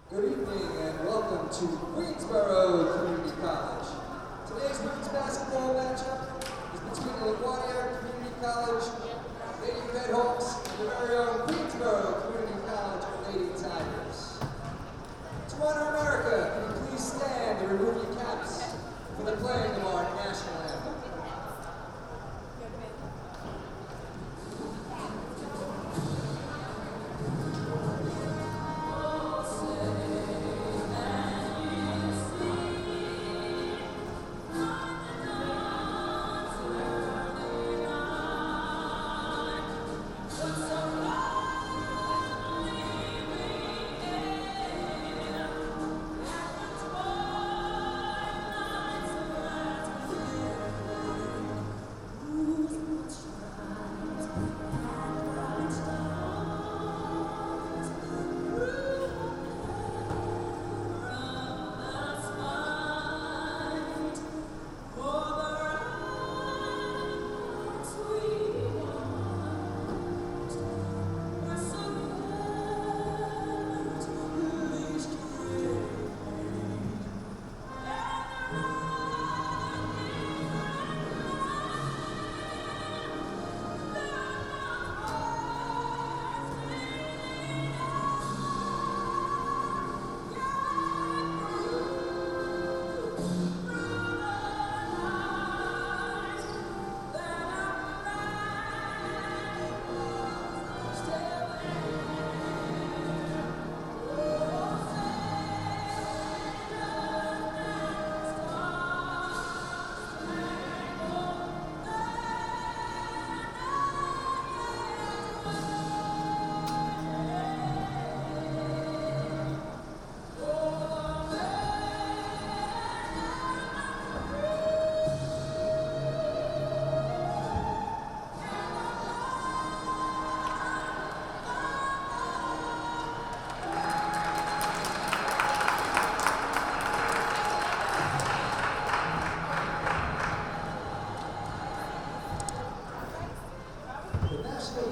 Good evening and welcome to Queensborough Community College. Today's women's basketball matchup is between the LaGuardia Community College Lady Redhawks and the very own Queensborough Community College Lady Tigers. To honor America, can you please stand and remove your caps for the playing of our national anthem?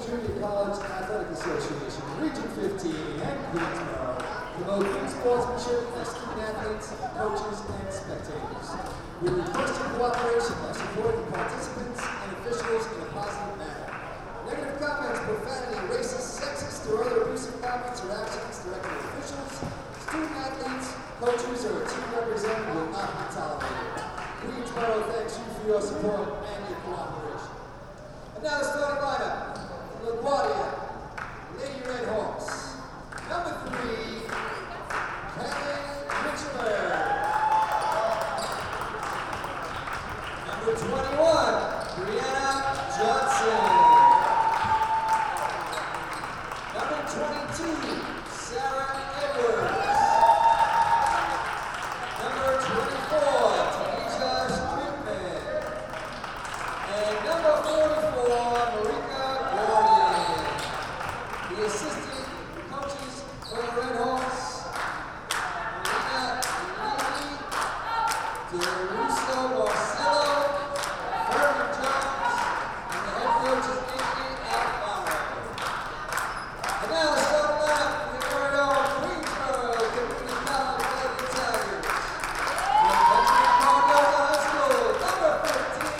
Junior College Athletic Association, Region 15, and Queensborough promote good sportsmanship by student athletes, coaches, and spectators. We request your cooperation by supporting participants and officials in a positive manner. Negative comments, profanity, racist, sexist, or other abusive comments or actions directed at officials, student athletes, coaches, or a team representative will not be tolerated. Queensborough thanks you for your support and your cooperation. And now the starting lineup. LaGuardia Lady Redhawks. Number 3, Kevin Mitchell. Number 21, Brianna Johnson. Number 22, Sarah Edwards. Number 24, Tanisha Strickman. And number 44, Marika. The assistant coaches for the Redhawks, Marina Levy, DeRusso Marcello, Herman Jones, and the head coach is Anthony Alfaro. And now let's start the lineup for the very own Queensborough Community College Lady Tigers. From Benjamin Cardozo High School, number 15,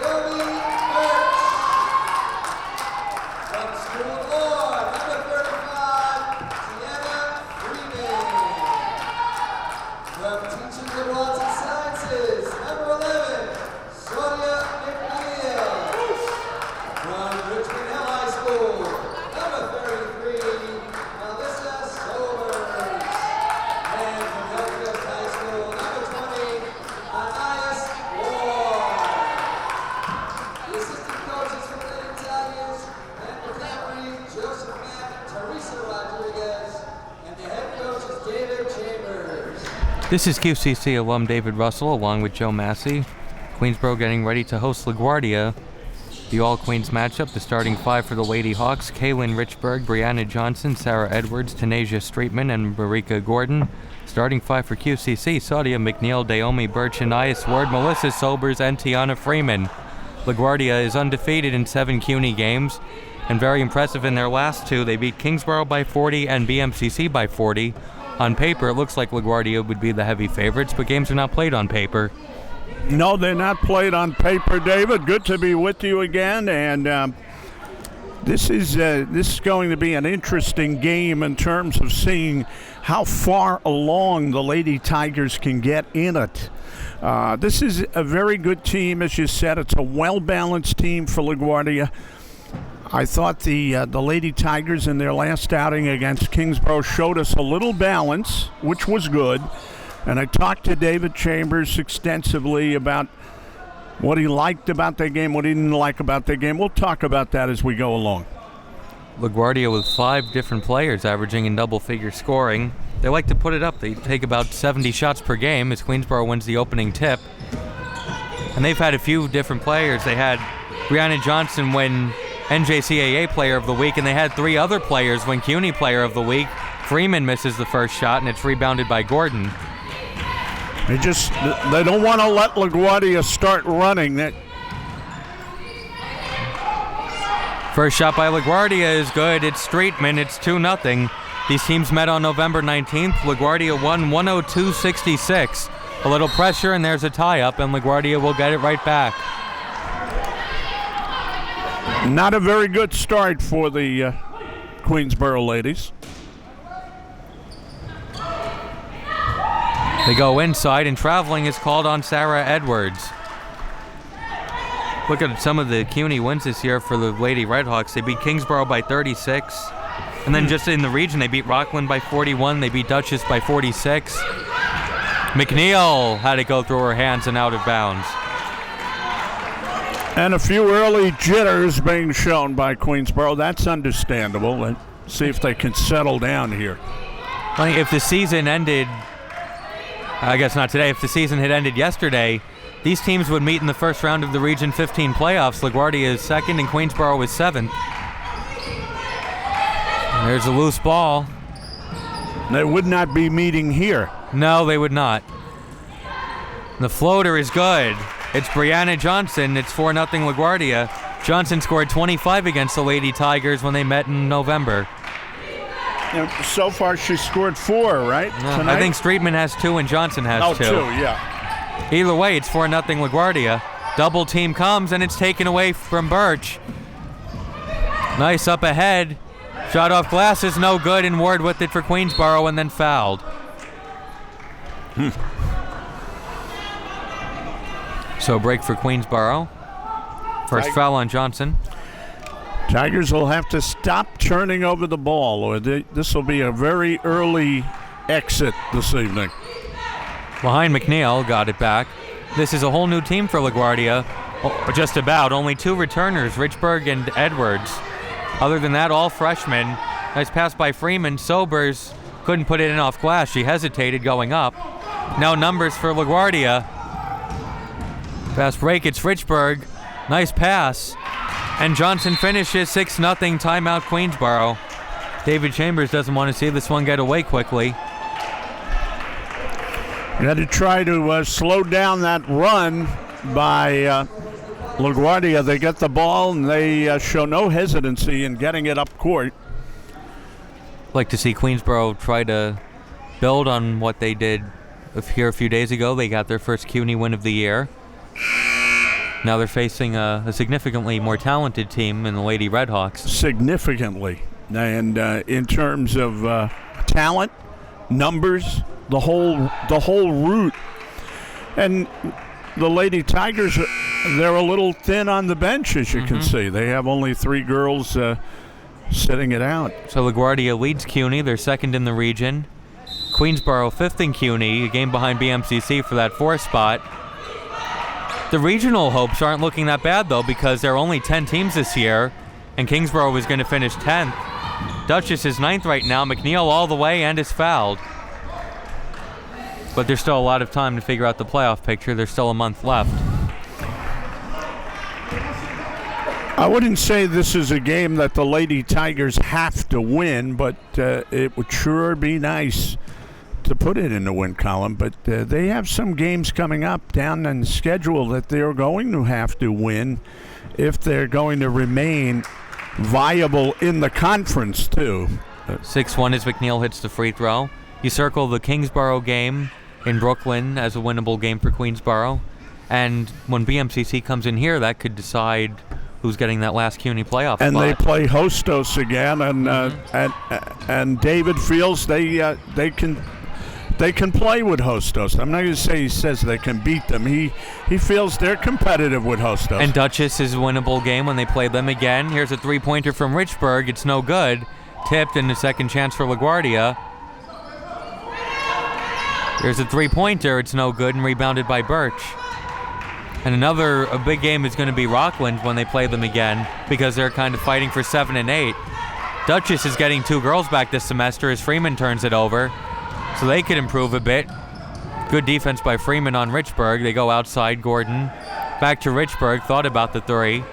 Naomi Birch. From School of Law, number 35, Tiana Freeman. From Teaching Liberals and Sciences, number 11, Sonia McNeil. From Richmond Hill High School, number 33, Melissa Sobers. And from Hillcrest High School, number 20, Anais Ward. The assistant coaches for the Lady Tigers, Joseph Mack, Teresa Rodriguez, and the head coach is David Chambers. This is QCC alum David Russell along with Joe Massey. Queensborough getting ready to host LaGuardia. The All-Queens matchup, the starting 5 for the Lady Hawks, Kaylin Richburg, Brianna Johnson, Sarah Edwards, Tanasia Streetman, and Marika Gordon. Starting 5 for QCC, Saudia McNeil, Naomi Birch, Anais Ward, Melissa Sobers, and Tiana Freeman. LaGuardia is undefeated in 7 CUNY games and very impressive in their last 2. They beat Kingsborough by 40 and BMCC by 40. On paper, it looks like LaGuardia would be the heavy favorites, but games are not played on paper. No, they're not played on paper, David. Good to be with you again, and this is going to be an interesting game in terms of seeing how far along the Lady Tigers can get in it. This is a very good team, as you said. It's a well-balanced team for LaGuardia. I thought the Lady Tigers in their last outing against Kingsborough showed us a little balance, which was good. And I talked to David Chambers extensively about what he liked about their game, what he didn't like about their game. We'll talk about that as we go along. LaGuardia with 5 different players averaging in double-figure scoring. They like to put it up. They take about 70 shots per game as Queensborough wins the opening tip. And they've had a few different players. They had Brianna Johnson win NJCAA Player of the Week, and they had 3 other players win CUNY Player of the Week. Freeman misses the first shot, and it's rebounded by Gordon. They don't want to let LaGuardia start running. First shot by LaGuardia is good. It's Streetman. It's 2-0. These teams met on November 19th. LaGuardia won 102-66. A little pressure, and there's a tie-up, and LaGuardia will get it right back. Not a very good start for the Queensborough ladies. They go inside, and traveling is called on Sarah Edwards. Look at some of the CUNY wins this year for the Lady Redhawks. They beat Kingsborough by 36. And then just in the region, they beat Rockland by 41. They beat Dutchess by 46. McNeil had it go through her hands and out of bounds. And a few early jitters being shown by Queensborough. That's understandable. Let's see if they can settle down here. If the season ended, I guess not today, if the season had ended yesterday, these teams would meet in the first round of the Region 15 playoffs. LaGuardia is 2nd and Queensborough is 7th. And there's a loose ball. They would not be meeting here. No, they would not. The floater is good. It's Brianna Johnson. It's 4-0 LaGuardia. Johnson scored 25 against the Lady Tigers when they met in November. So far, she scored 4, right? I think Streetman has 2 and Johnson has 2. 2, yeah. Either way, it's 4-0 LaGuardia. Double team comes, and it's taken away from Birch. Nice up ahead. Shot off glass is no good, and Ward with it for Queensborough and then fouled. So break for Queensborough. First foul on Johnson. Tigers will have to stop turning over the ball, or this will be a very early exit this evening. Behind McNeil, got it back. This is a whole new team for LaGuardia. Just about. Only 2 returners, Richburg and Edwards. Other than that, all freshmen. Nice pass by Freeman. Sobers couldn't put it in off glass. She hesitated going up. Now numbers for LaGuardia. Fast break, it's Richburg. Nice pass. And Johnson finishes 6-0 timeout Queensborough. David Chambers doesn't want to see this one get away quickly. You had to try to slow down that run by LaGuardia. They get the ball and they show no hesitancy in getting it up court. Like to see Queensborough try to build on what they did here a few days ago. They got their first CUNY win of the year. Now they're facing a significantly more talented team in the Lady Redhawks. Significantly. And in terms of talent, numbers, the whole route. And the Lady Tigers, they're a little thin on the bench, as you can see. They have only 3 girls sitting it out. So LaGuardia leads CUNY. They're 2nd in the region. Queensborough 5th in CUNY, a game behind BMCC for that 4th spot. The regional hopes aren't looking that bad, though, because there are only 10 teams this year, and Kingsborough is going to finish 10th. Dutchess is 9th right now. McNeil all the way and is fouled. But there's still a lot of time to figure out the playoff picture. There's still a month left. I wouldn't say this is a game that the Lady Tigers have to win, but it would sure be nice to put it in the win column. But they have some games coming up down on the schedule that they're going to have to win if they're going to remain viable in the conference, too. 6-1 as McNeil hits the free throw. you circle the Kingsborough game in Brooklyn as a winnable game for Queensborough. And when BMCC comes in here, that could decide who's getting that last CUNY playoff And spot. they play Hostos again, and David feels they can play with Hostos. I'm not going to say he says they can beat them. He feels they're competitive with Hostos. And Dutchess is a winnable game when they play them again. Here's a three-pointer from Richburg. It's no good. Tipped, and a second chance for LaGuardia. Here's a three-pointer. It's no good, and rebounded by Birch. And a big game is going to be Rockland when they play them again, because they're kind of fighting for 7 and 8. Dutchess is getting 2 girls back this semester as Freeman turns it over, so they could improve a bit. Good defense by Freeman on Richburg. They go outside. Gordon back to Richburg. Thought about the three.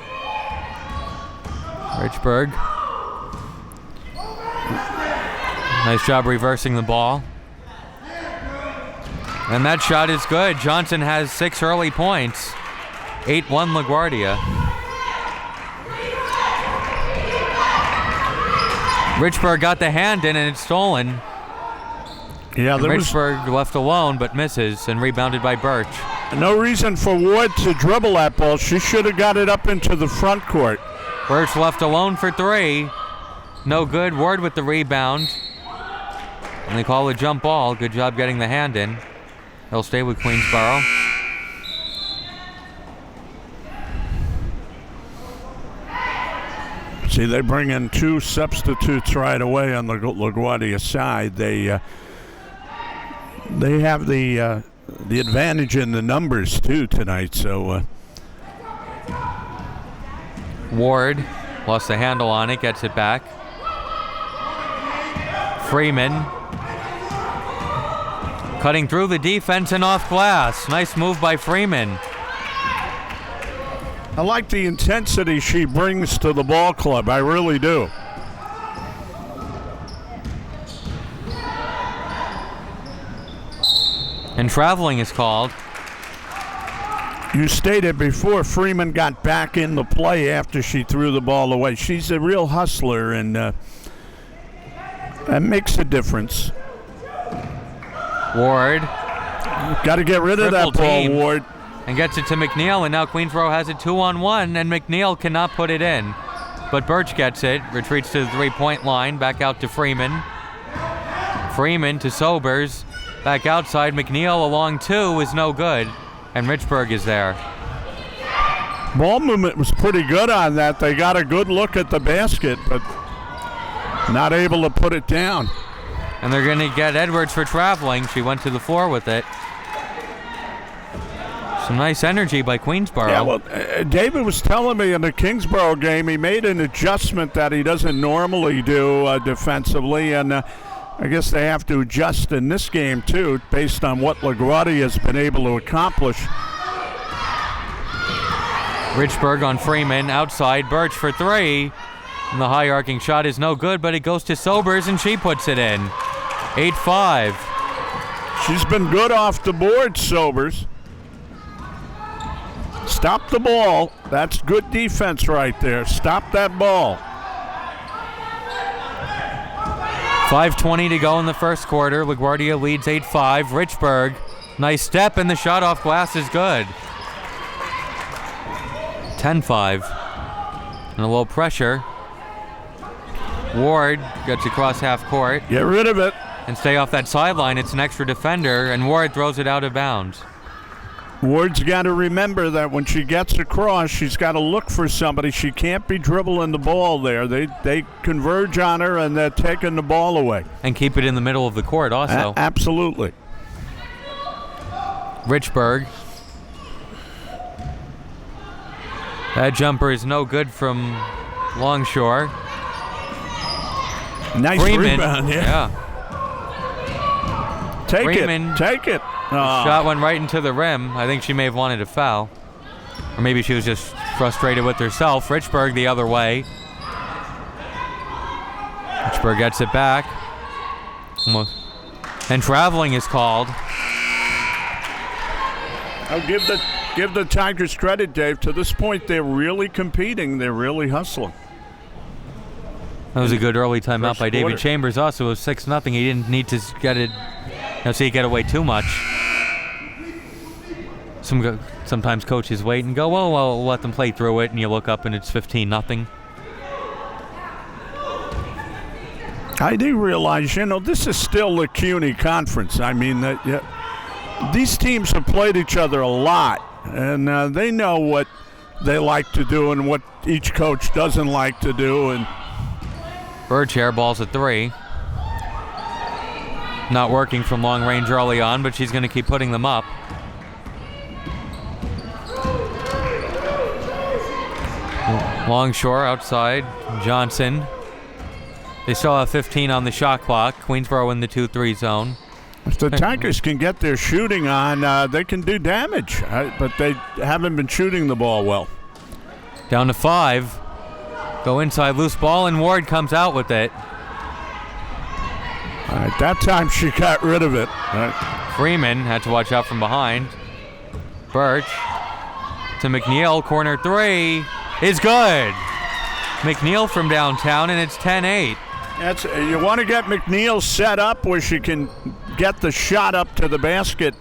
Richburg. Nice job reversing the ball. And that shot is good. Johnson has 6 early points. 8-1 LaGuardia. Richburg got the hand in and it's stolen. Yeah, there was Richburg left alone but misses and rebounded by Birch. no reason for Ward to dribble that ball. She should have got it up into the front court. Birch left alone for 3. No good. Ward with the rebound. And they call a jump ball. Good job getting the hand in. He'll stay with Queensborough. See, they bring in 2 substitutes right away on the LaGuardia side. They have the advantage in the numbers too tonight. So Ward lost the handle on it, gets it back. Freeman cutting through the defense and off glass. Nice move by Freeman. I like the intensity she brings to the ball club. I really do. And traveling is called. You stated before Freeman got back in the play after she threw the ball away. She's a real hustler, and that makes a difference. Ward Got to get rid of that Triple ball, team. Ward. and gets it to McNeil, and now Queensborough has it 2-on-1, and McNeil cannot put it in. But Birch gets it, retreats to the three-point line, back out to Freeman. Freeman to Sobers, back outside. McNeil along 2 is no good, and Richburg is there. Ball movement was pretty good on that. They got a good look at the basket, but not able to put it down. And they're going to get Edwards for traveling. She went to the floor with it. Some nice energy by Queensborough. Yeah, well, David was telling me in the Kingsborough game he made an adjustment that he doesn't normally do defensively, and I guess they have to adjust in this game too, based on what LaGuardia has been able to accomplish. Richburg on Freeman, outside, Birch for 3. And the high arcing shot is no good, but it goes to Sobers, and she puts it in. 8-5. She's been good off the board, Sobers. Stop the ball. That's good defense right there. Stop that ball. 5:20 to go in the first quarter. LaGuardia leads 8-5. Richburg, nice step, and the shot off glass is good. 10-5. And a low pressure. Ward gets across half court. Get rid of it. And stay off that sideline. It's an extra defender, and Ward throws it out of bounds. Ward's got to remember that when she gets across, she's got to look for somebody. She can't be dribbling the ball there. They converge on her, and they're taking the ball away. And keep it in the middle of the court also. Absolutely. Richburg. That jumper is no good from Longshore. Nice Freeman, rebound. Yeah. Take Freeman. it. Take it. Shot went right into the rim. I think she may have wanted a foul. Or maybe she was just frustrated with herself. Richburg the other way. Richburg gets it back. And traveling is called. I'll give the Tigers credit, Dave. To this point, they're really competing. They're really hustling. That was a good early timeout First by David quarter. Chambers. Also, it was 6-0. He didn't need to get it, see it get away too much. Sometimes coaches wait and go, well, we'll let them play through it, and you look up and it's 15-0. I do realize, this is still the CUNY Conference. I mean, these teams have played each other a lot, and they know what they like to do and what each coach doesn't like to do. And Birch airballs a 3. Not working from long range early on, but she's going to keep putting them up. Longshore outside. Johnson. They still have 15 on the shot clock. Queensboro in the 2-3 zone. if the Tigers can get their shooting on, they can do damage. But they haven't been shooting the ball well. Down to 5. Go inside, loose ball, and Ward comes out with it. All right, that time she got rid of it. Freeman had to watch out from behind. Birch to McNeil, corner 3 is good. McNeil from downtown, and it's 10-8. You want to get McNeil set up where she can get the shot up to the basket.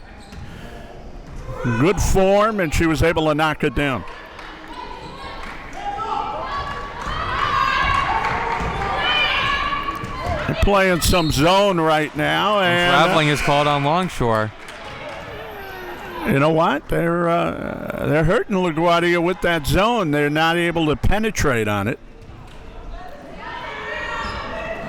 Good form, and she was able to knock it down. They're playing some zone right now, and Traveling is called on Longshore. you know what? They're hurting LaGuardia with that zone. They're not able to penetrate on it.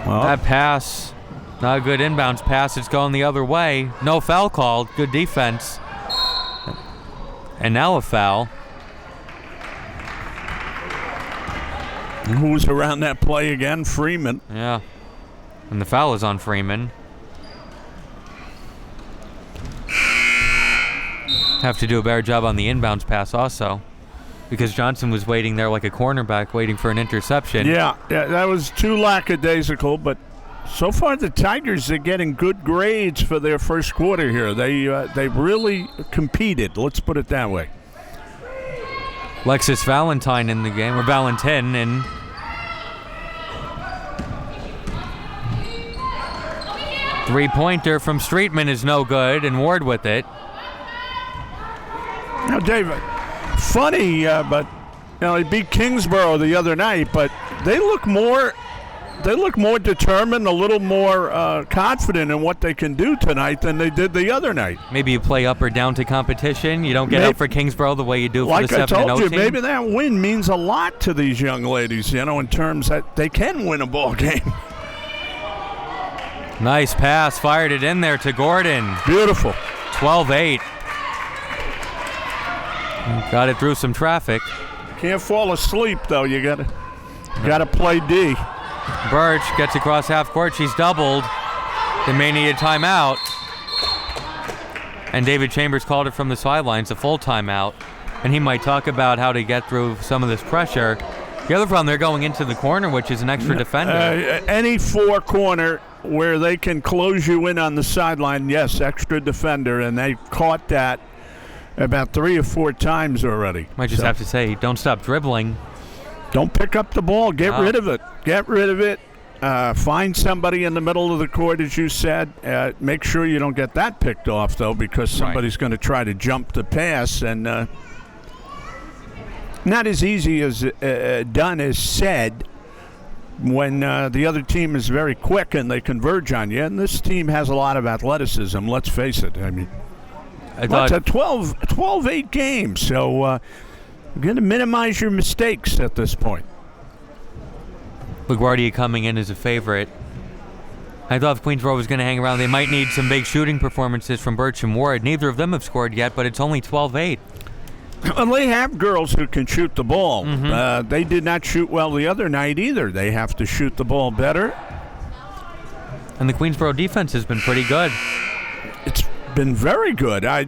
Well, That pass, not a good inbounds pass. It's going the other way. No foul called. Good defense. And now a foul. who's around that play again? Freeman. Yeah. And the foul is on Freeman. Have to do a better job on the inbounds pass also, because Johnson was waiting there like a cornerback waiting for an interception. Yeah, that was too lackadaisical, but so far the Tigers are getting good grades for their first quarter here. They really competed, let's put it that way. Lexus Valentine in the game, or Valentin in. Three-pointer from Streetman is no good, and Ward with it. Now, David, funny, but he beat Kingsborough the other night, but they look more determined, a little more confident in what they can do tonight than they did the other night. Maybe you play up or down to competition. You don't get up for Kingsborough the way you do for Like the I 7-0 told you, team. maybe that win means a lot to these young ladies, in terms that they can win a ball game. Nice pass, fired it in there to Gordon. Beautiful. 12-8. Got it through some traffic. Can't fall asleep though. You gotta play D. Birch gets across half court. She's doubled. They may need a timeout. And David Chambers called it from the sidelines, a full timeout. And he might talk about how to get through some of this pressure. The other problem, they're going into the corner, which is an extra defender. Any four corner where they can close you in on the sideline, yes, extra defender, and they caught that about 3 or 4 times already. Might just have to say, don't stop dribbling. Don't pick up the ball. Get rid of it. Get rid of it. Find somebody in the middle of the court, as you said. Make sure you don't get that picked off, though, because somebody's going to try to jump the pass. And not as easy as done as said when the other team is very quick and they converge on you. And this team has a lot of athleticism, let's face it. I mean, it's a 12-8 game, so you're going to minimize your mistakes at this point. LaGuardia coming in as a favorite. I thought if Queensboro was going to hang around, they might need some big shooting performances from Birch and Ward. Neither of them have scored yet, but it's only 12-8. Well, they have girls who can shoot the ball. They did not shoot well the other night either. They have to shoot the ball better. And the Queensboro defense has been pretty good. It's been very good. The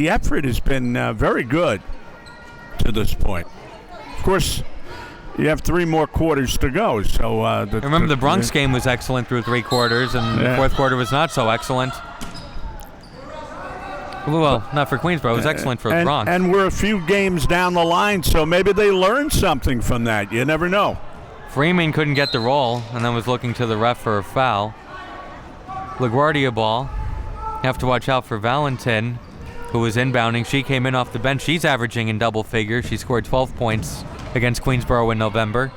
effort has been very good to this point. Of course, you have 3 more quarters to go. So remember, the Bronx game was excellent through 3 quarters, and the fourth quarter was not so excellent. Well, not for Queensboro. It was excellent for Bronx. And we're a few games down the line, so maybe they learned something from that. You never know. Freeman couldn't get the roll and then was looking to the ref for a foul. LaGuardia ball. You have to watch out for Valentin, who was inbounding. She came in off the bench. She's averaging in double figures. She scored 12 points against Queensboro in November.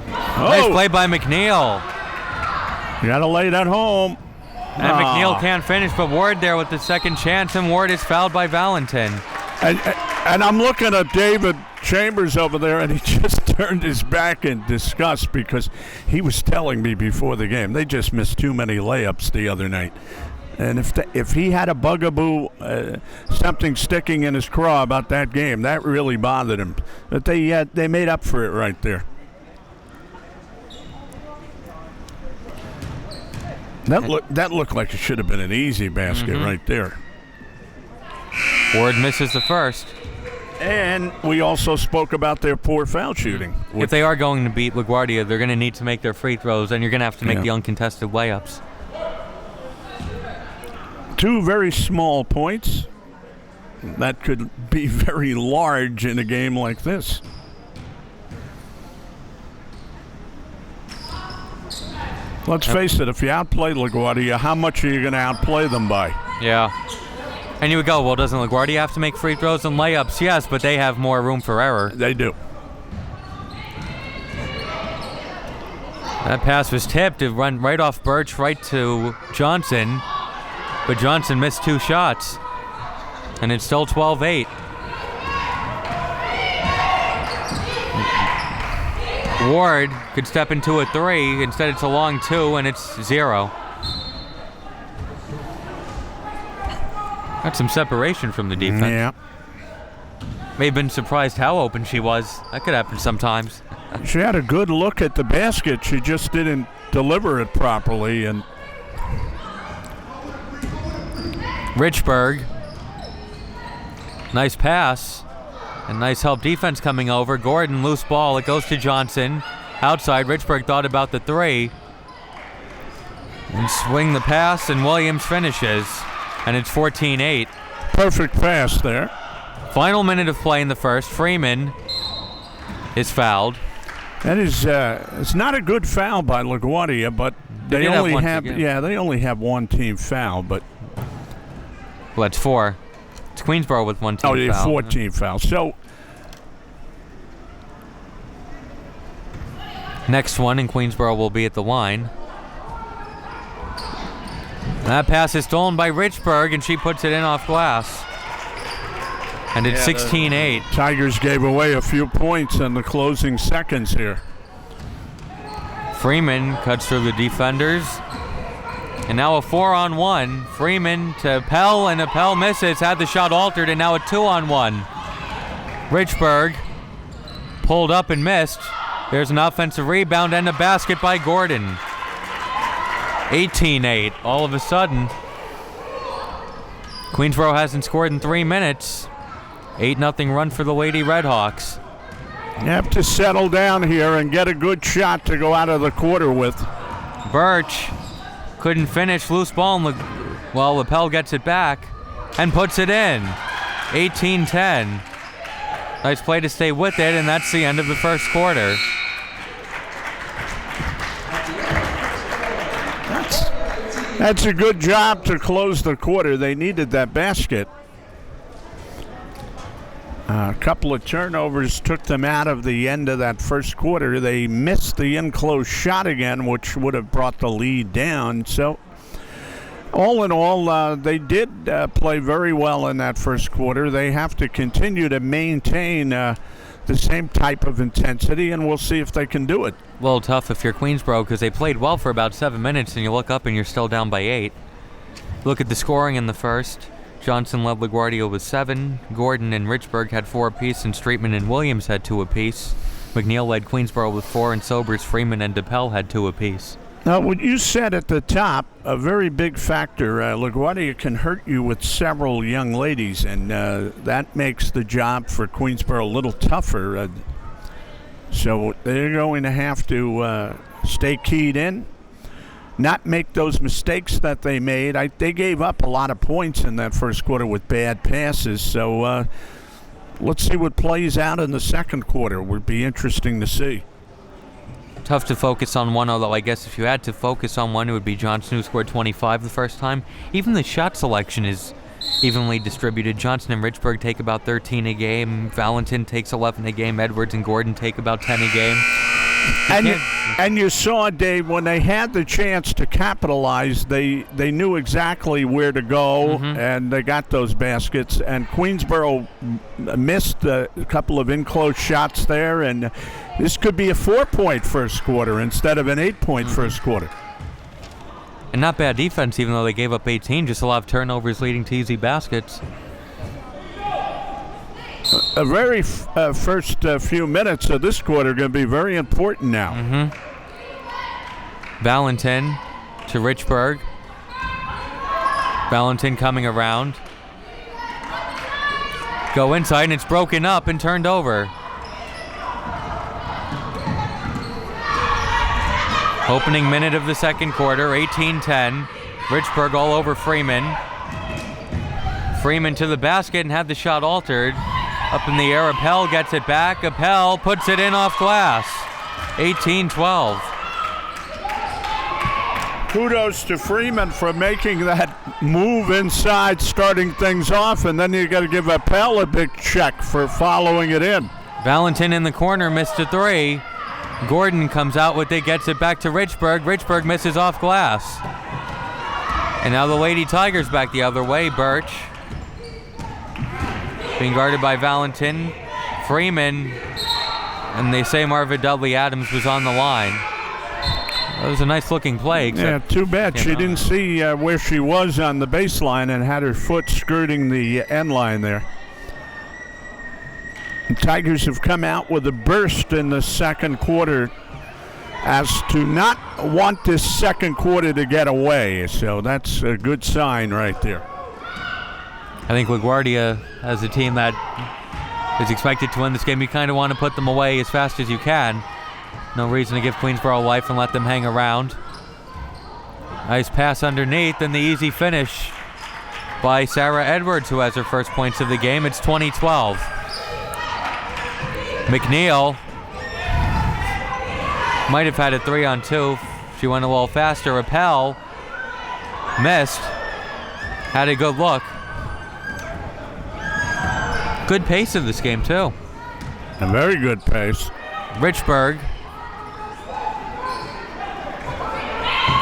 Nice play by McNeil. You got to lay that home. And McNeil can't finish, but Ward there with the second chance, and Ward is fouled by Valentin. And I'm looking at David Chambers over there, and he just turned his back in disgust because he was telling me before the game they just missed too many layups the other night. And if he had a bugaboo, something sticking in his craw about that game, that really bothered him. But they made up for it right there. That looked like it should have been an easy basket right there. Ward misses the first. And we also spoke about their poor foul shooting. If they are going to beat LaGuardia, they're going to need to make their free throws, and you're going to have to make the uncontested layups. 2 very small points. That could be very large in a game like this. Let's face it, if you outplay LaGuardia, how much are you going to outplay them by? Yeah. And you would go, well, doesn't LaGuardia have to make free throws and layups? Yes, but they have more room for error. They do. That pass was tipped. It run right off Birch, right to Johnson. But Johnson missed 2 shots. And it's still 12-8. Ward could step into a 3. Instead, it's a long 2, and it's 0. Got some separation from the defense. Yeah. May have been surprised how open she was. That could happen sometimes. She had a good look at the basket. She just didn't deliver it properly. And Richburg. Nice pass. And nice help defense coming over. Gordon, loose ball. It goes to Johnson. Outside, Richburg thought about the 3. And swing the pass, and Williams finishes. And it's 14-8. Perfect pass there. Final minute of play in the first. Freeman is fouled. That is, it's not a good foul by LaGuardia, but they only have one team foul. But well, that's 4. It's Queensboro with one team foul. Oh, yeah, 14 fouls. So next one, and Queensboro will be at the line. That pass is stolen by Richburg, and she puts it in off glass. And it's 16-8. Tigers gave away a few points in the closing seconds here. Freeman cuts through the defenders. And now a 4-on-1. Freeman to Appel, and Appel misses. Had the shot altered, and now a 2-on-1. Richburg pulled up and missed. There's an offensive rebound and a basket by Gordon. 18-8. All of a sudden, Queensboro hasn't scored in 3 minutes. 8-0 run for the Lady Redhawks. You have to settle down here and get a good shot to go out of the quarter with. Birch couldn't finish. Loose ball. Well, Appel gets it back and puts it in. 18-10. Nice play to stay with it, and that's the end of the first quarter. That's a good job to close the quarter. They needed that basket. A couple of turnovers took them out of the end of that first quarter. They missed the enclosed shot again, which would have brought the lead down. So, all in all, they did play very well in that first quarter. They have to continue to maintain the same type of intensity, and we'll see if they can do it. A little tough if you're Queensboro, because they played well for about 7 minutes, and you look up and you're still down by 8. Look at the scoring in the first. Johnson led LaGuardia with 7. Gordon and Richburg had 4 apiece, and Streetman and Williams had 2 apiece. McNeil led Queensboro with 4, and Sobers, Freeman, and DePel had 2 apiece. Now, what you said at the top, a very big factor. LaGuardia can hurt you with several young ladies, and that makes the job for Queensboro a little tougher. So they're going to have to stay keyed in, not make those mistakes that they made. They gave up a lot of points in that first quarter with bad passes. So let's see what plays out in the second quarter. Would be interesting to see. Tough to focus on one, although I guess if you had to focus on one, it would be Johnson, who scored 25 the first time. Even the shot selection is evenly distributed. Johnson and Richburg take about 13 a game. Valentin takes 11 a game. Edwards and Gordon take about 10 a game. And you saw, Dave, when they had the chance to capitalize, they knew exactly where to go, and they got those baskets. And Queensboro missed a couple of enclosed shots there, and this could be a 4-point first quarter instead of an 8-point first quarter. And not bad defense, even though they gave up 18. Just a lot of turnovers leading to easy baskets. A very first few minutes of this quarter are going to be very important now. Valentin to Richburg. Valentin coming around. Go inside, and it's broken up and turned over. Opening minute of the second quarter, 18-10. Richburg all over Freeman. Freeman to the basket and had the shot altered. Up in the air, Appel gets it back. Appel puts it in off glass. 18-12. Kudos to Freeman for making that move inside, starting things off, and then you got to give Appel a big check for following it in. Valentin in the corner missed a three. Gordon comes out with it, gets it back to Richburg. Richburg misses off glass. And now the Lady Tigers back the other way. Birch being guarded by Valentin. Freeman, and they say Marva Dudley Adams was on the line. That was a nice looking play. Yeah, too bad she didn't see where she was on the baseline and had her foot skirting the end line there. The Tigers have come out with a burst in the second quarter as to not want this second quarter to get away. So that's a good sign right there. I think LaGuardia, as a team that is expected to win this game, you kind of want to put them away as fast as you can. No reason to give Queensboro life and let them hang around. Nice pass underneath and the easy finish by Sarah Edwards, who has her first points of the game. It's 20-12. McNeil might have had a 3-on-2. She went a little faster. Appel missed. Had a good look. Good pace of this game, too. A very good pace. Richburg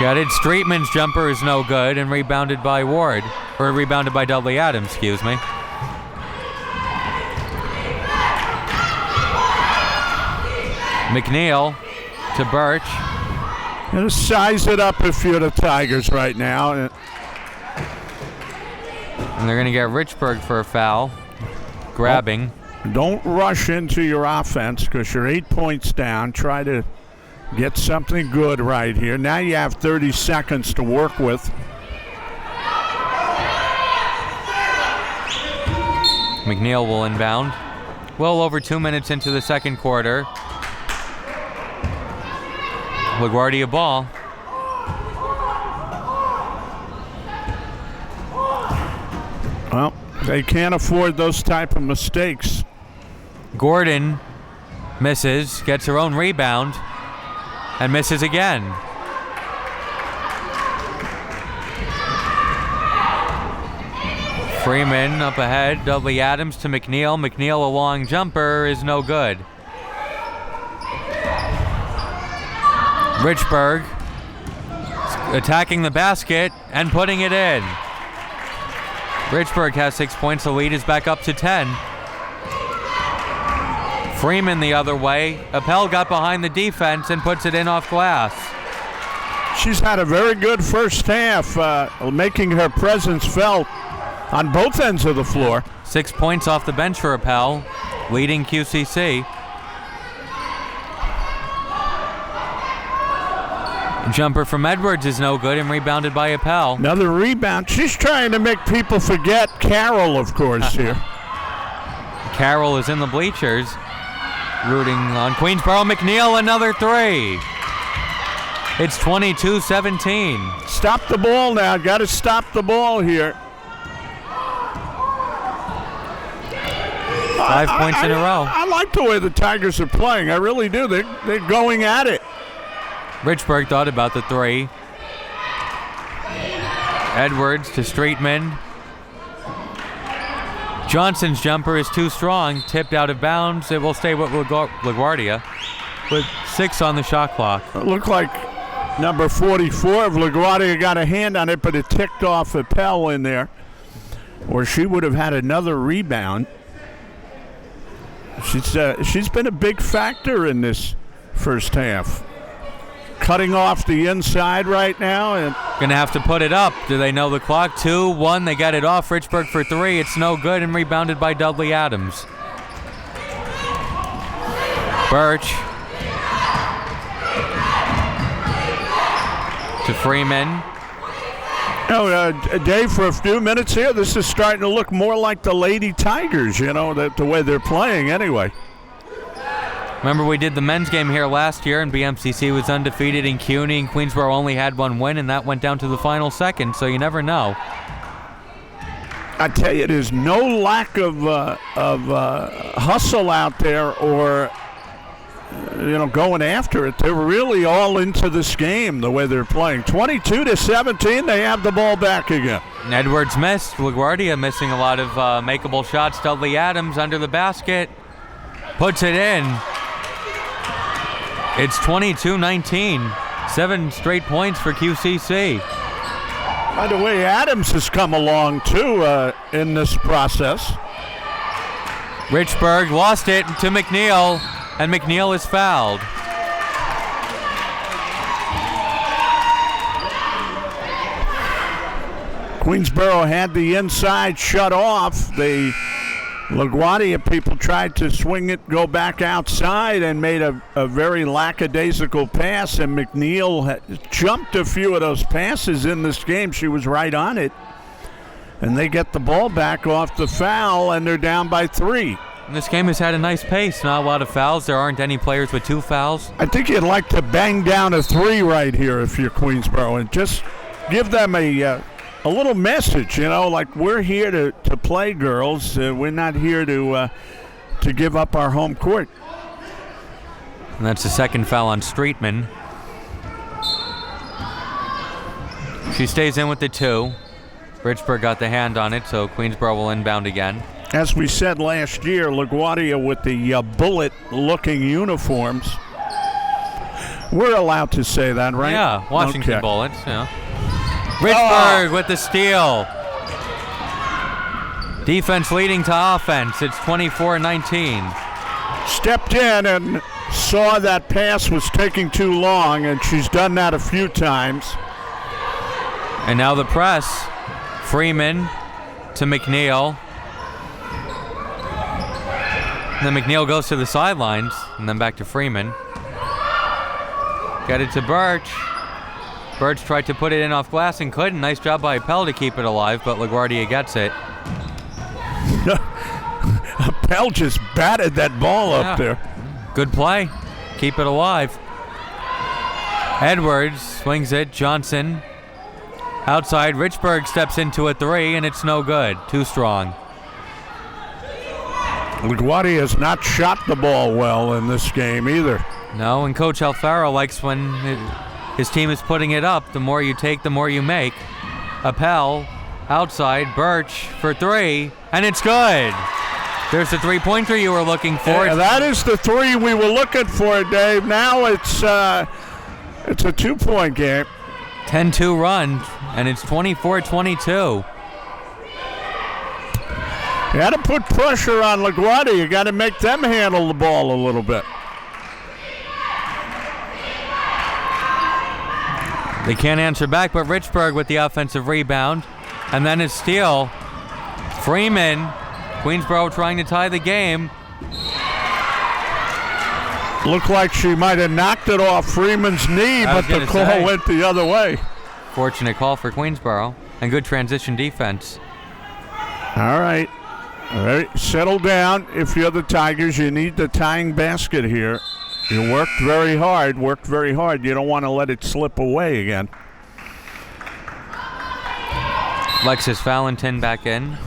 got it. Streetman's jumper is no good and rebounded by Ward. Or rebounded by Dudley Adams, excuse me. McNeil to Birch. Gonna size it up if you're the Tigers right now. And they're gonna get Richburg for a foul. Grabbing. Don't rush into your offense because you're 8 points down. Try to get something good right here. Now you have 30 seconds to work with. McNeil will inbound. Well over 2 minutes into the second quarter. LaGuardia ball. Well, they can't afford those type of mistakes. Gordon misses, gets her own rebound, and misses again. Freeman up ahead, Dudley Adams to McNeil. McNeil, a long jumper, is no good. Richburg attacking the basket and putting it in. Richburg has 6 points. The lead is back up to 10. Freeman the other way. Appel got behind the defense and puts it in off glass. She's had a very good first half, making her presence felt on both ends of the floor. 6 points off the bench for Appel, leading QCC. Jumper from Edwards is no good and rebounded by Appel. Another rebound. She's trying to make people forget Carroll, of course, here. Carroll is in the bleachers, rooting on Queensboro. McNeil, another three. It's 22-17. Stop the ball now. Got to stop the ball here. 5 points in a row. I like the way the Tigers are playing. I really do. They're going at it. Richburg thought about the three. Edwards to Streetman. Johnson's jumper is too strong, tipped out of bounds. It will stay with LaGuardia with 6 on the shot clock. It looked like number 44 of LaGuardia got a hand on it, but it ticked off Appel in there, or she would have had another rebound. She's been a big factor in this first half. Cutting off the inside right now. And gonna have to put it up. Do they know the clock? 2-1, they got it off. Richburg for 3. It's no good and rebounded by Dudley Adams. Birch to Freeman. Dave, for a few minutes here, this is starting to look more like the Lady Tigers, the way they're playing anyway. Remember, we did the men's game here last year, and BMCC was undefeated in CUNY, and Queensboro only had 1 win, and that went down to the final second, so you never know. I tell you, there's no lack of hustle out there or, going after it. They're really all into this game the way they're playing. 22-17, they have the ball back again. And Edwards missed. LaGuardia missing a lot of makeable shots. Dudley Adams under the basket. Puts it in. It's 22-19. 7 straight points for QCC. By the way, Adams has come along, too, in this process. Richburg lost it to McNeil, and McNeil is fouled. Queensboro had the inside shut off. The LaGuardia people tried to swing it, go back outside, and made a very lackadaisical pass, and McNeil jumped a few of those passes in this game. She was right on it. And they get the ball back off the foul, and they're down by 3. And this game has had a nice pace. Not a lot of fouls. There aren't any players with 2 fouls. I think you'd like to bang down a 3 right here if you're Queensboro and just give them a little message, like we're here to play, girls. We're not here to give up our home court. And that's the second foul on Streetman. She stays in with the 2. Richburg got the hand on it, so Queensboro will inbound again. As we said last year, LaGuardia with the bullet-looking uniforms. We're allowed to say that, right? Yeah, Washington Okay. Bullets, yeah. Richburg with the steal. Defense leading to offense. It's 24-19. Stepped in and saw that pass was taking too long, and she's done that a few times. And now the press. Freeman to McNeil. And then McNeil goes to the sidelines, and then back to Freeman. Got it to Birch. Birch tried to put it in off glass and couldn't. Nice job by Appel to keep it alive, but LaGuardia gets it. Appel just batted that ball up there. Good play. Keep it alive. Edwards swings it. Johnson outside. Richburg steps into a 3, and it's no good. Too strong. LaGuardia has not shot the ball well in this game either. No, and Coach Alfaro likes when his team is putting it up. The more you take, the more you make. Appel outside. Birch for 3, and it's good. There's the 3-pointer you were looking for. Yeah, that is the 3 we were looking for, Dave. Now it's a 2-point game. 10-2 run, and it's 24-22. You got to put pressure on LaGuardia. You got to make them handle the ball a little bit. They can't answer back, but Richburg with the offensive rebound. And then a steal. Freeman, Queensboro trying to tie the game. Looked like she might have knocked it off Freeman's knee, but the call went the other way. Fortunate call for Queensboro, and good transition defense. All right. All right, settle down. If you're the Tigers, you need the tying basket here. You worked very hard. You don't want to let it slip away again. Lexus Valentin back in.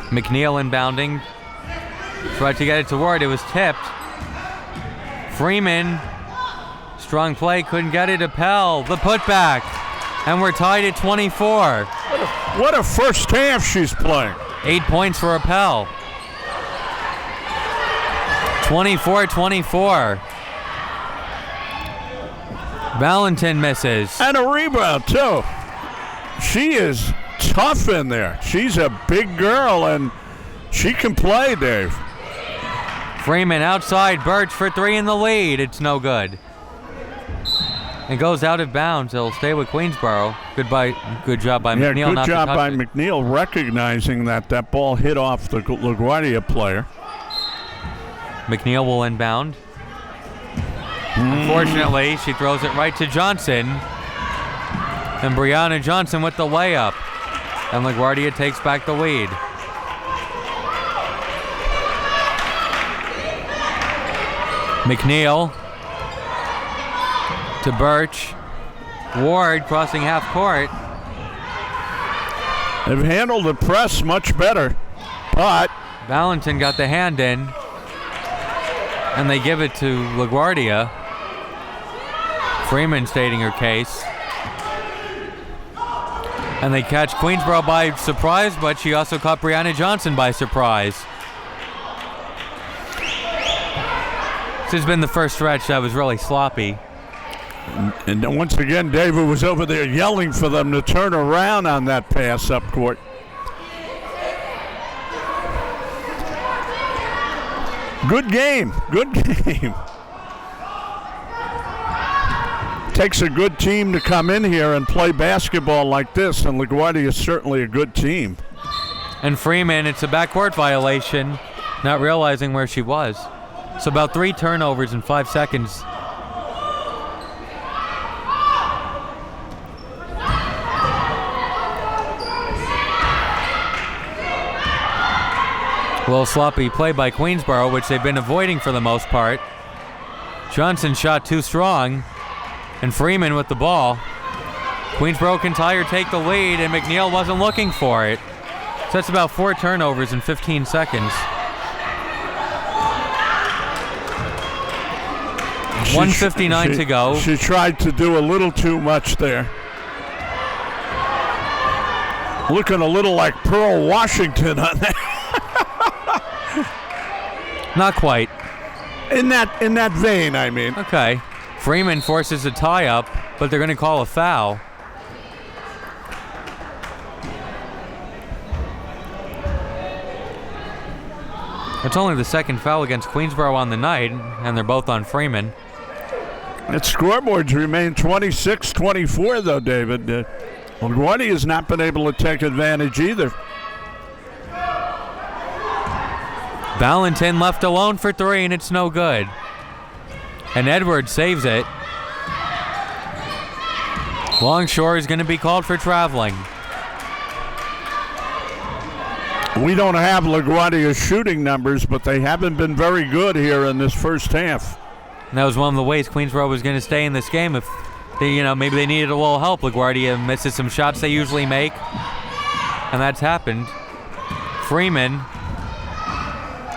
McNeil inbounding Tried to get it to Ward. It was tipped. Freeman, strong play, couldn't get it. Appel, the putback. And we're tied at 24. What a first half she's playing. 8 points for Appel. 24-24. Valentin misses. And a rebound, too. She is tough in there. She's a big girl, and she can play, Dave. Freeman outside. Birch for three in the lead. It's no good. It goes out of bounds. It'll stay with Queensboro. Good job by McNeil. Good not job to touch by it. McNeil recognizing that ball hit off the LaGuardia player. McNeil will inbound. Unfortunately, she throws it right to Johnson. And Brianna Johnson with the layup. And LaGuardia takes back the lead. McNeil to Birch. Ward crossing half court. They've handled the press much better, but Valentin got the hand in. And they give it to LaGuardia. Freeman stating her case. And they catch Queensboro by surprise, but she also caught Brianna Johnson by surprise. This has been the first stretch that was really sloppy. And then once again, David was over there yelling for them to turn around on that pass up court. Good game. Good game. Takes a good team to come in here and play basketball like this, and LaGuardia is certainly a good team. And Freeman, it's a backcourt violation, not realizing where she was. So about 3 turnovers in 5 seconds. A little sloppy play by Queensboro, which they've been avoiding for the most part. Johnson shot too strong, and Freeman with the ball. Queensboro can tie or take the lead, and McNeil wasn't looking for it. So that's about 4 turnovers in 15 seconds. 1:59 to go. She tried to do a little too much there. Looking a little like Pearl Washington on that. Not quite. In that vein, I mean. Okay. Freeman forces a tie-up, but they're going to call a foul. It's only the second foul against Queensboro on the night, and they're both on Freeman. Its scoreboards remain 26-24, though, David. LaGuardia has not been able to take advantage either. Valentin left alone for 3, and it's no good. And Edwards saves it. Longshore is going to be called for traveling. We don't have LaGuardia's shooting numbers, but they haven't been very good here in this first half. And that was one of the ways Queensboro was going to stay in this game. If they, maybe they needed a little help. LaGuardia misses some shots they usually make, and that's happened. Freeman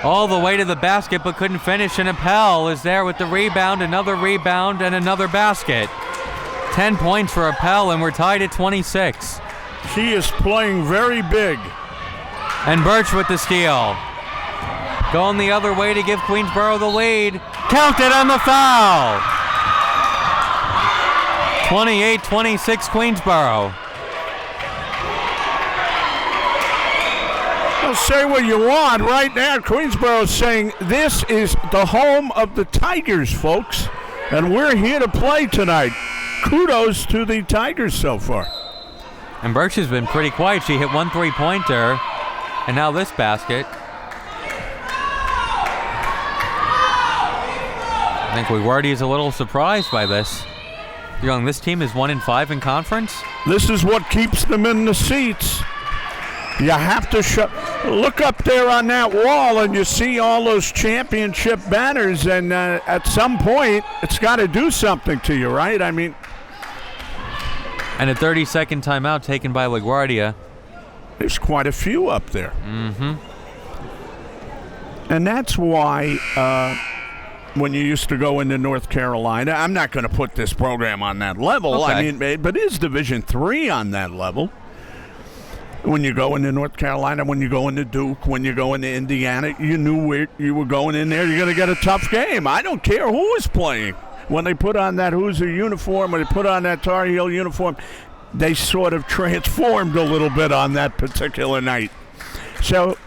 all the way to the basket, but couldn't finish. And Appel is there with the rebound, and another basket. 10 points for Appel, and we're tied at 26. She is playing very big. And Birch with the steal. Going the other way to give Queensboro the lead. Counted on the foul. 28-26 Queensboro. Well, say what you want. Right now, Queensboro is saying this is the home of the Tigers, folks. And we're here to play tonight. Kudos to the Tigers so far. And Birch has been pretty quiet. She hit 1 3-pointer. And now this basket. I think LaGuardia is a little surprised by this. Young, this team is 1-5 in conference. This is what keeps them in the seats. You have to look up there on that wall, and you see all those championship banners. And at some point, it's got to do something to you, right? I mean, and a 30-second timeout taken by LaGuardia. There's quite a few up there. Mm-hmm. And that's why when you used to go into North Carolina, I'm not going to put this program on that level. Okay. I mean, but it is Division III on that level. When you go into North Carolina, when you go into Duke, when you go into Indiana, you knew where you were going in there. You're going to get a tough game. I don't care who is playing. When they put on that Hoosier uniform, when they put on that Tar Heel uniform, they sort of transformed a little bit on that particular night. So,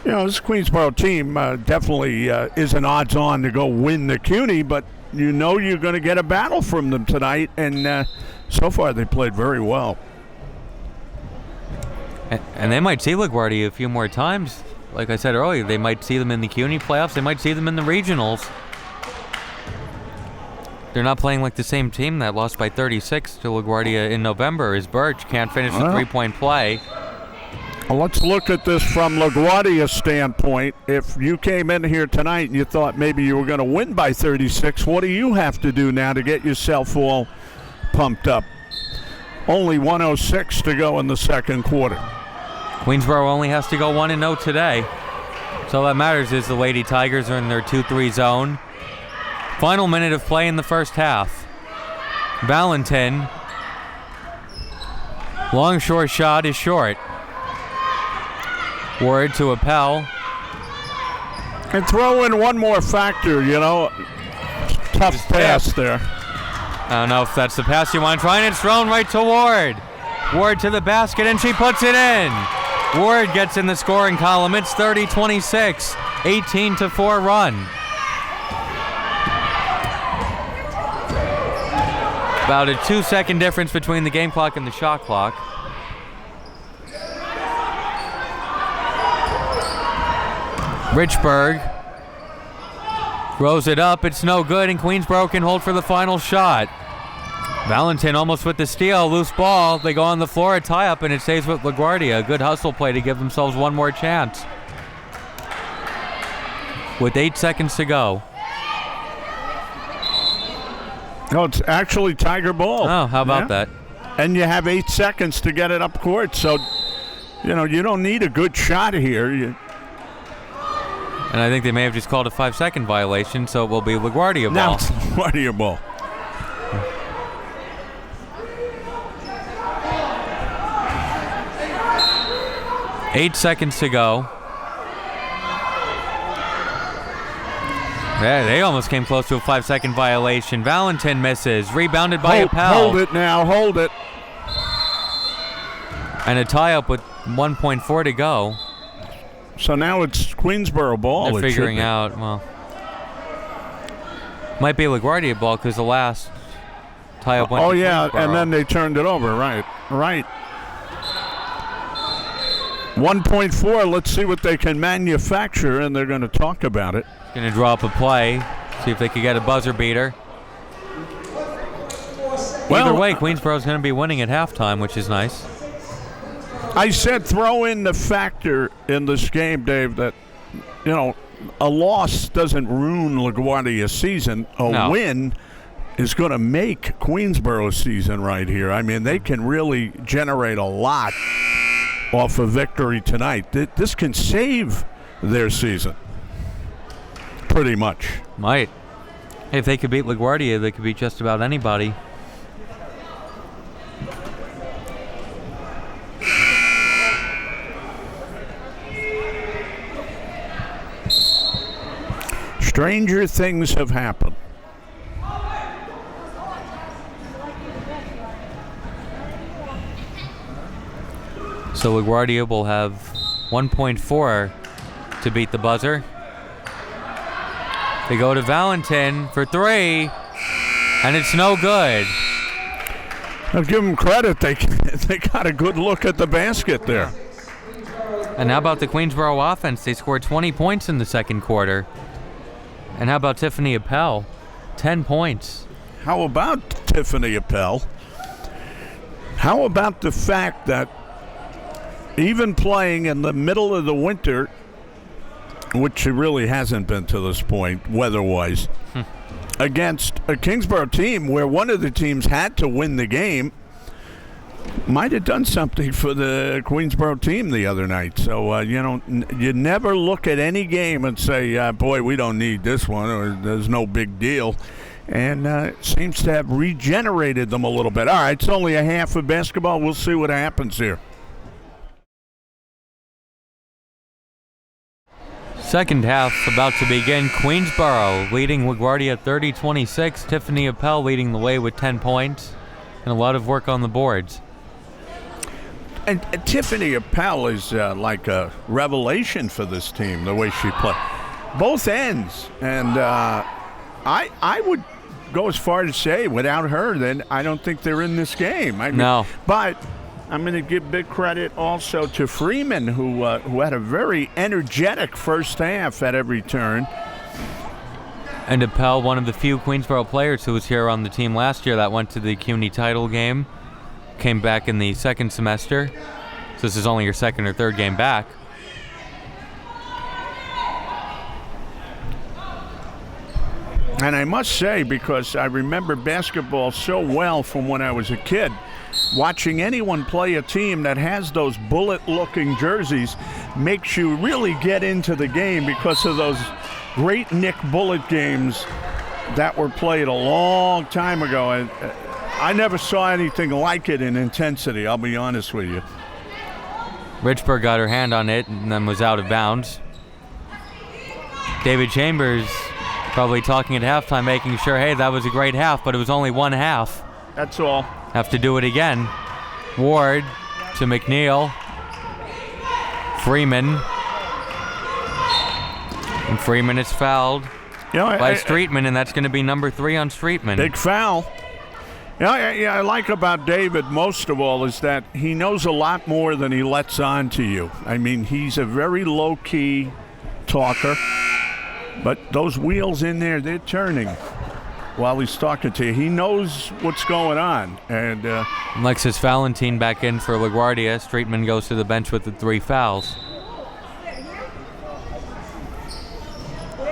this Queensboro team definitely is an odds-on to go win the CUNY, but you're going to get a battle from them tonight, and so far they played very well. And they might see LaGuardia a few more times. Like I said earlier, they might see them in the CUNY playoffs. They might see them in the regionals. They're not playing like the same team that lost by 36 to LaGuardia in November. Is Birch can't finish the three-point play. Well, let's look at this from LaGuardia's standpoint. If you came in here tonight and you thought maybe you were going to win by 36, what do you have to do now to get yourself all pumped up? Only 1:06 to go in the second quarter. Queensboro only has to go 1-0 today. So all that matters is the Lady Tigers are in their 2-3 zone. Final minute of play in the first half. Valentin. Long short shot is short. Ward to Appel. And throw in one more factor, Tough pass there. I don't know if that's the pass you want to try, and it's thrown right to Ward. Ward to the basket, and she puts it in. Ward gets in the scoring column. It's 30-26, 18-4 run. About a 2-second difference between the game clock and the shot clock. Richburg throws it up. It's no good, and Queensboro can hold for the final shot. Valentin almost with the steal. Loose ball. They go on the floor, a tie-up, and it stays with LaGuardia. A good hustle play to give themselves one more chance. With 8 seconds to go. No, it's actually Tiger ball. Oh, how about that? And you have 8 seconds to get it up court, so, you don't need a good shot here. And I think they may have just called a 5-second violation, so it will be LaGuardia ball. Now it's LaGuardia ball. Eight seconds to go. Yeah, they almost came close to a 5-second violation. Valentin misses. Rebounded by Appel. Hold it now. Hold it. And a tie-up with 1.4 to go. So now it's Queensboro ball. They're figuring out, might be LaGuardia ball because the last tie-up went to Queensboro. And then they turned it over. Right. 1.4. Let's see what they can manufacture, and they're going to talk about it. Going to draw up a play, see if they could get a buzzer beater. Either way, Queensboro's going to be winning at halftime, which is nice. I said throw in the factor in this game, Dave, that, a loss doesn't ruin LaGuardia's season. A win is going to make Queensboro's season right here. I mean, they can really generate a lot off a victory tonight. This can save their season. Pretty much. Might. If they could beat LaGuardia, they could beat just about anybody. Stranger things have happened. So LaGuardia will have 1.4 to beat the buzzer. They go to Valentin for 3, and it's no good. I'll give them credit. They got a good look at the basket there. And how about the Queensboro offense? They scored 20 points in the second quarter. And how about Tiffany Appel? 10 points. How about Tiffany Appel? How about the fact that even playing in the middle of the winter, which she really hasn't been to this point weather-wise, against a Kingsborough team where one of the teams had to win the game, might have done something for the Queensboro team the other night. So, you never look at any game and say, boy, we don't need this one, or there's no big deal. And seems to have regenerated them a little bit. All right, it's only a half of basketball. We'll see what happens here. Second half about to begin. Queensboro leading LaGuardia 30-26. Tiffany Appel leading the way with 10 points. And a lot of work on the boards. And Tiffany Appel is like a revelation for this team, the way she plays. Both ends. And I would go as far to say, without her, then I don't think they're in this game. No. But I'm going to give big credit also to Freeman, who had a very energetic first half at every turn. And Appel, one of the few Queensboro players who was here on the team last year that went to the CUNY title game, came back in the second semester. So this is only your second or third game back. And I must say, because I remember basketball so well from when I was a kid, watching anyone play a team that has those bullet-looking jerseys makes you really get into the game because of those great Nick Bullet games that were played a long time ago. And I never saw anything like it in intensity, I'll be honest with you. Richburg got her hand on it and then was out of bounds. David Chambers probably talking at halftime, making sure, hey, that was a great half, but it was only one half. That's all. Have to do it again. Ward to McNeil. Freeman. And Freeman is fouled by Streetman, and that's going to be number 3 on Streetman. Big foul. Yeah, I like about David most of all is that he knows a lot more than he lets on to you. I mean, he's a very low-key talker, but those wheels in there, they're turning while he's talking to you. He knows what's going on. And Alexis Valentin back in for LaGuardia. Streetman goes to the bench with the 3 fouls.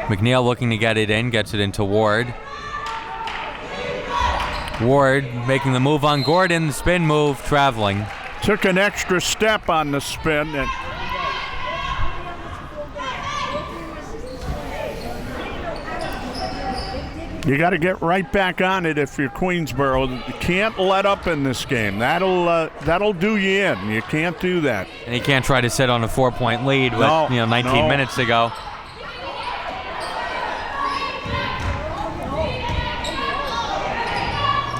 McNeil looking to get it in, gets it into Ward. Ward making the move on Gordon, the spin move, traveling. Took an extra step on the spin. And you got to get right back on it if you're Queensboro. You can't let up in this game. That'll do you in. You can't do that. And he can't try to sit on a 4-point lead with 19 minutes to go.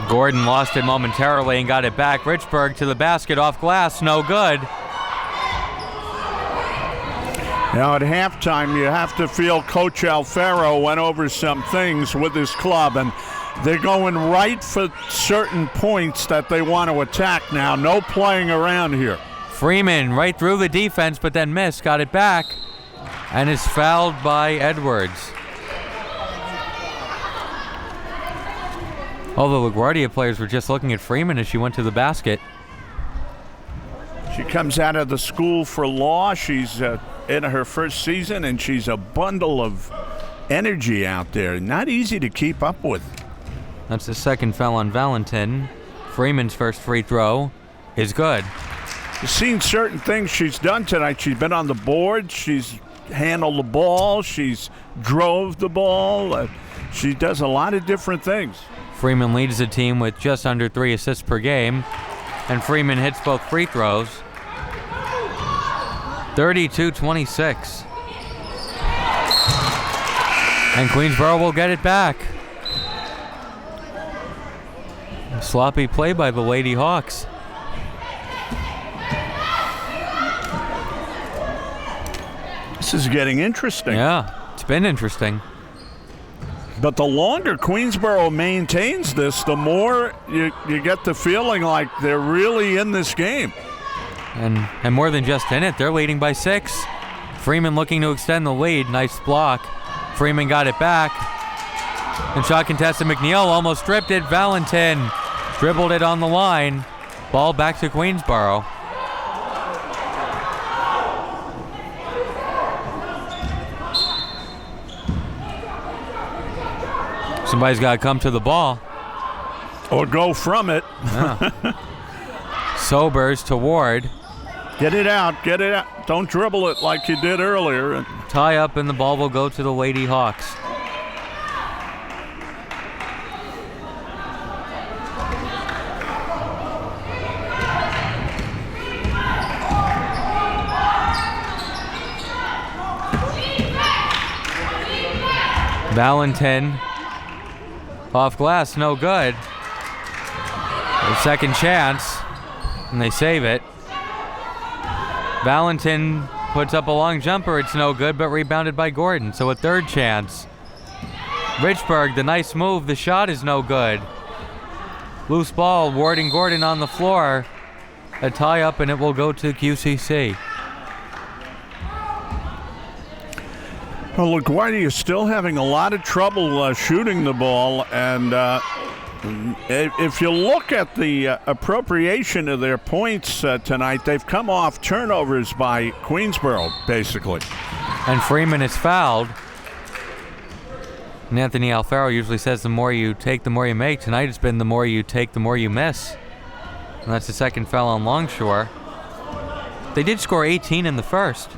Gordon lost it momentarily and got it back. Richburg to the basket, off glass, no good. Now at halftime, you have to feel Coach Alfaro went over some things with his club, and they're going right for certain points that they want to attack now. No playing around here. Freeman right through the defense, but then missed, got it back, and is fouled by Edwards. All the LaGuardia players were just looking at Freeman as she went to the basket. She comes out of the school for law. She's in her first season, and she's a bundle of energy out there. Not easy to keep up with. That's the second foul on Valentin. Freeman's first free throw is good. You've seen certain things she's done tonight. She's been on the board. She's handled the ball. She's drove the ball. She does a lot of different things. Freeman leads the team with just under 3 assists per game, and Freeman hits both free throws. 32-26. And Queensboro will get it back. A sloppy play by the Lady Hawks. This is getting interesting. Yeah, it's been interesting. But the longer Queensboro maintains this, the more you get the feeling like they're really in this game. And more than just in it, they're leading by 6. Freeman looking to extend the lead. Nice block. Freeman got it back. And shot contested. McNeil almost stripped it. Valentin dribbled it on the line. Ball back to Queensboro. Somebody's got to come to the ball. Or go from it. Yeah. Sobers to Ward. Get it out, get it out. Don't dribble it like you did earlier. Tie up and the ball will go to the Lady Hawks. Valentin off glass, no good. A second chance, and they save it. Valentin puts up a long jumper, it's no good, but rebounded by Gordon, so a third chance. Richburg, the nice move, the shot is no good. Loose ball, Ward and Gordon on the floor. A tie up and it will go to QCC. Well, LaGuardia is still having a lot of trouble shooting the ball, and if you look at the appropriation of their points tonight, they've come off turnovers by Queensboro, basically. And Freeman is fouled. And Anthony Alfaro usually says the more you take, the more you make. Tonight it's been the more you take, the more you miss. And that's the second foul on Longshore. They did score 18 in the first,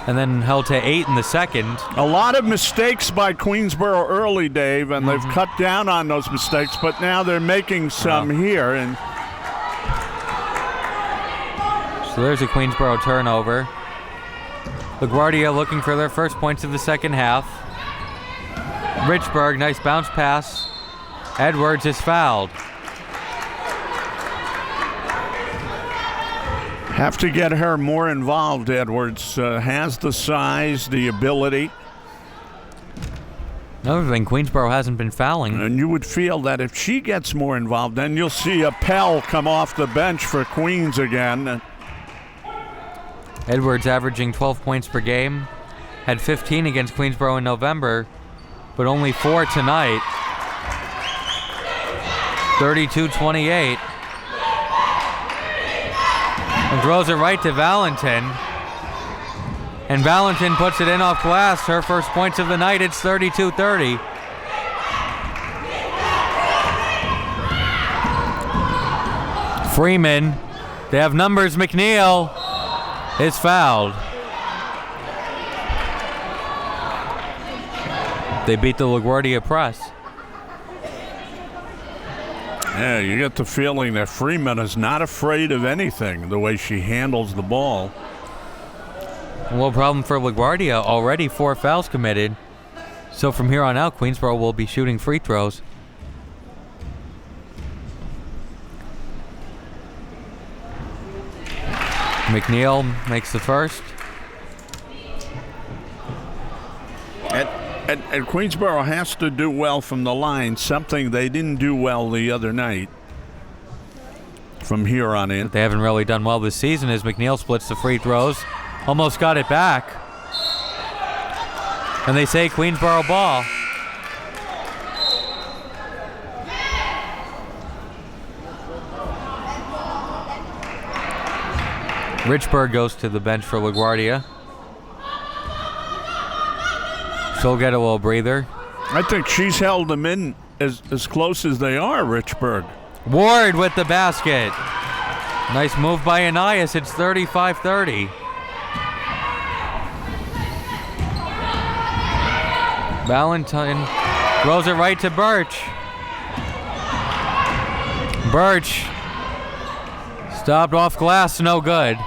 and then held to 8 in the second. A lot of mistakes by Queensboro early, Dave, and they've cut down on those mistakes, but now they're making some here. And so there's a Queensboro turnover. LaGuardia looking for their first points of the second half. Richburg, nice bounce pass. Edwards is fouled. Have to get her more involved. Edwards has the size, the ability. Another thing, Queensboro hasn't been fouling. And you would feel that if she gets more involved, then you'll see a Pell come off the bench for Queens again. Edwards averaging 12 points per game. Had 15 against Queensboro in November, but only 4 tonight. 32-28. And throws it right to Valentin. And Valentin puts it in off glass. Her first points of the night. It's 32-30. Freeman. They have numbers. McNeil is fouled. They beat the LaGuardia press. Yeah, you get the feeling that Freeman is not afraid of anything, the way she handles the ball. A little problem for LaGuardia, already 4 fouls committed. So from here on out, Queensboro will be shooting free throws. McNeil makes the first. And Queensboro has to do well from the line, something they didn't do well the other night. From here on in. They haven't really done well this season as McNeil splits the free throws. Almost got it back. And they say Queensboro ball. Richburg goes to the bench for LaGuardia. She'll get a little breather. I think she's held them in as close as they are, Richburg. Ward with the basket. Nice move by Anais. It's 35-30. Valentin throws it right to Birch. Birch stopped off glass, no good.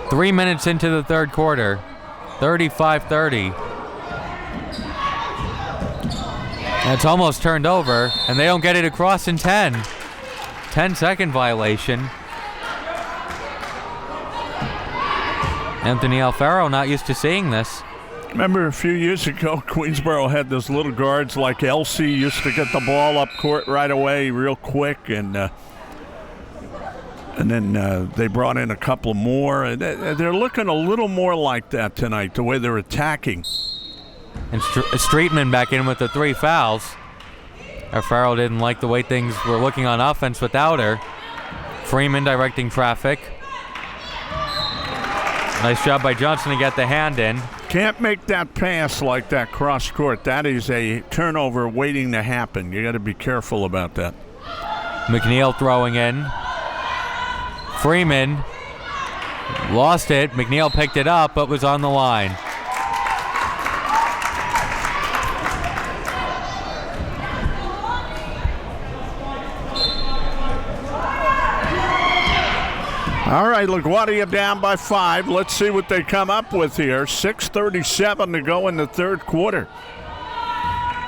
3 minutes into the third quarter. 35-30. It's almost turned over, and they don't get it across in 10. 10-second violation. Anthony Alfaro not used to seeing this. Remember a few years ago, Queensboro had those little guards like Elsie used to get the ball up court right away real quick, and then they brought in a couple more. They're looking a little more like that tonight, the way they're attacking. And Streetman back in with the 3 fouls. Alfaro didn't like the way things were looking on offense without her. Freeman directing traffic. Nice job by Johnson to get the hand in. Can't make that pass like that cross court. That is a turnover waiting to happen. You got to be careful about that. McNeil throwing in. Freeman lost it. McNeil picked it up, but was on the line. All right, LaGuardia down by 5. Let's see what they come up with here. 6:37 to go in the third quarter.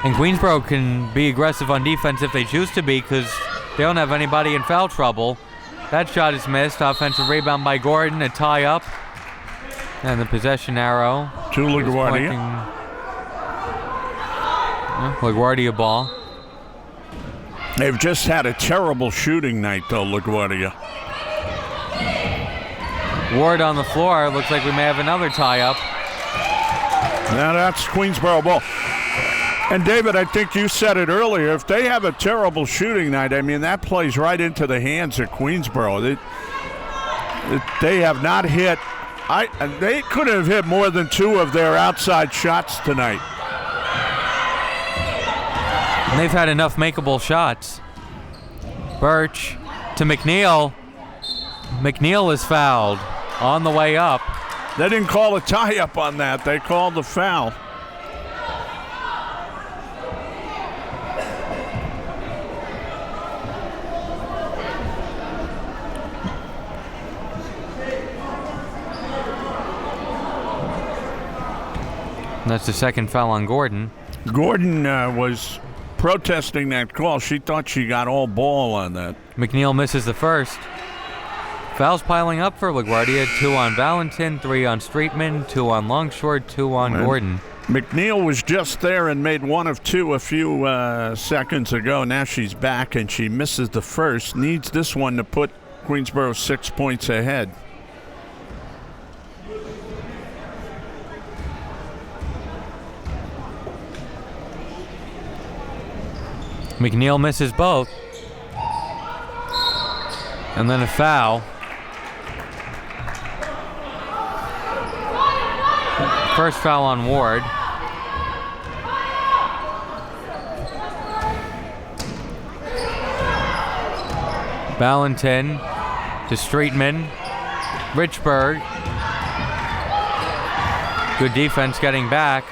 And Queensboro can be aggressive on defense if they choose to be because they don't have anybody in foul trouble. That shot is missed. Offensive rebound by Gordon. A tie up. And the possession arrow. To LaGuardia. LaGuardia ball. They've just had a terrible shooting night, though, LaGuardia. Ward on the floor. Looks like we may have another tie up. Now that's Queensboro ball. And David, I think you said it earlier. If they have a terrible shooting night, I mean, that plays right into the hands of Queensboro. They have not hit. They couldn't have hit more than 2 of their outside shots tonight. And they've had enough makeable shots. Birch to McNeil. McNeil is fouled on the way up. They didn't call a tie-up on that. They called the foul. That's the second foul on Gordon. Gordon was protesting that call. She thought she got all ball on that. McNeil misses the first. Fouls piling up for LaGuardia. 2 on Valentin, 3 on Streetman, 2 on Longshore, 2 on Gordon. McNeil was just there and made 1 of 2 a few seconds ago. Now she's back and she misses the first. Needs this one to put Queensboro 6 points ahead. McNeil misses both. And then a foul. First foul on Ward. Valentin to Streetman. Richburg. Good defense getting back.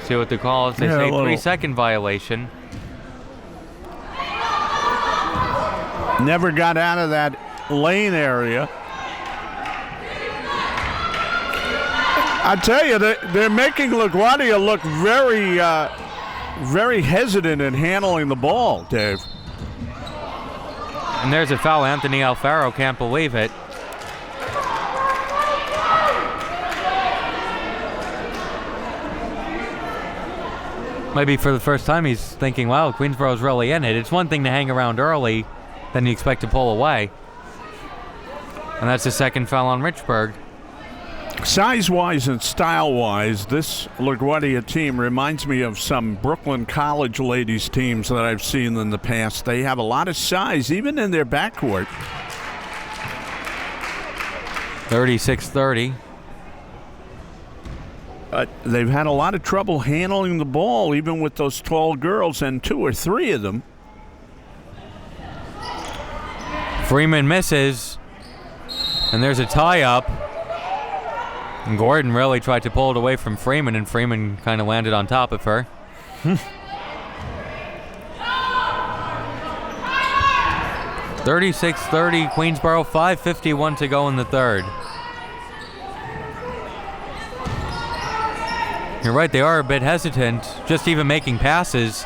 See what the call is. They say 3-second violation. Never got out of that lane area. I tell you, they're making LaGuardia look very hesitant in handling the ball, Dave. And there's a foul. Anthony Alfaro can't believe it. Maybe for the first time he's thinking, wow, Queensboro's really in it. It's one thing to hang around early, then you expect to pull away. And that's the second foul on Richburg. Size-wise and style-wise, this LaGuardia team reminds me of some Brooklyn College ladies teams that I've seen in the past. They have a lot of size, even in their backcourt. 36-30. They've had a lot of trouble handling the ball, even with those tall girls, and 2 or 3 of them. Freeman misses, and there's a tie-up. And Gordon really tried to pull it away from Freeman, and Freeman kind of landed on top of her. 36-30, Queensboro, 5:51 to go in the third. You're right, they are a bit hesitant, just even making passes,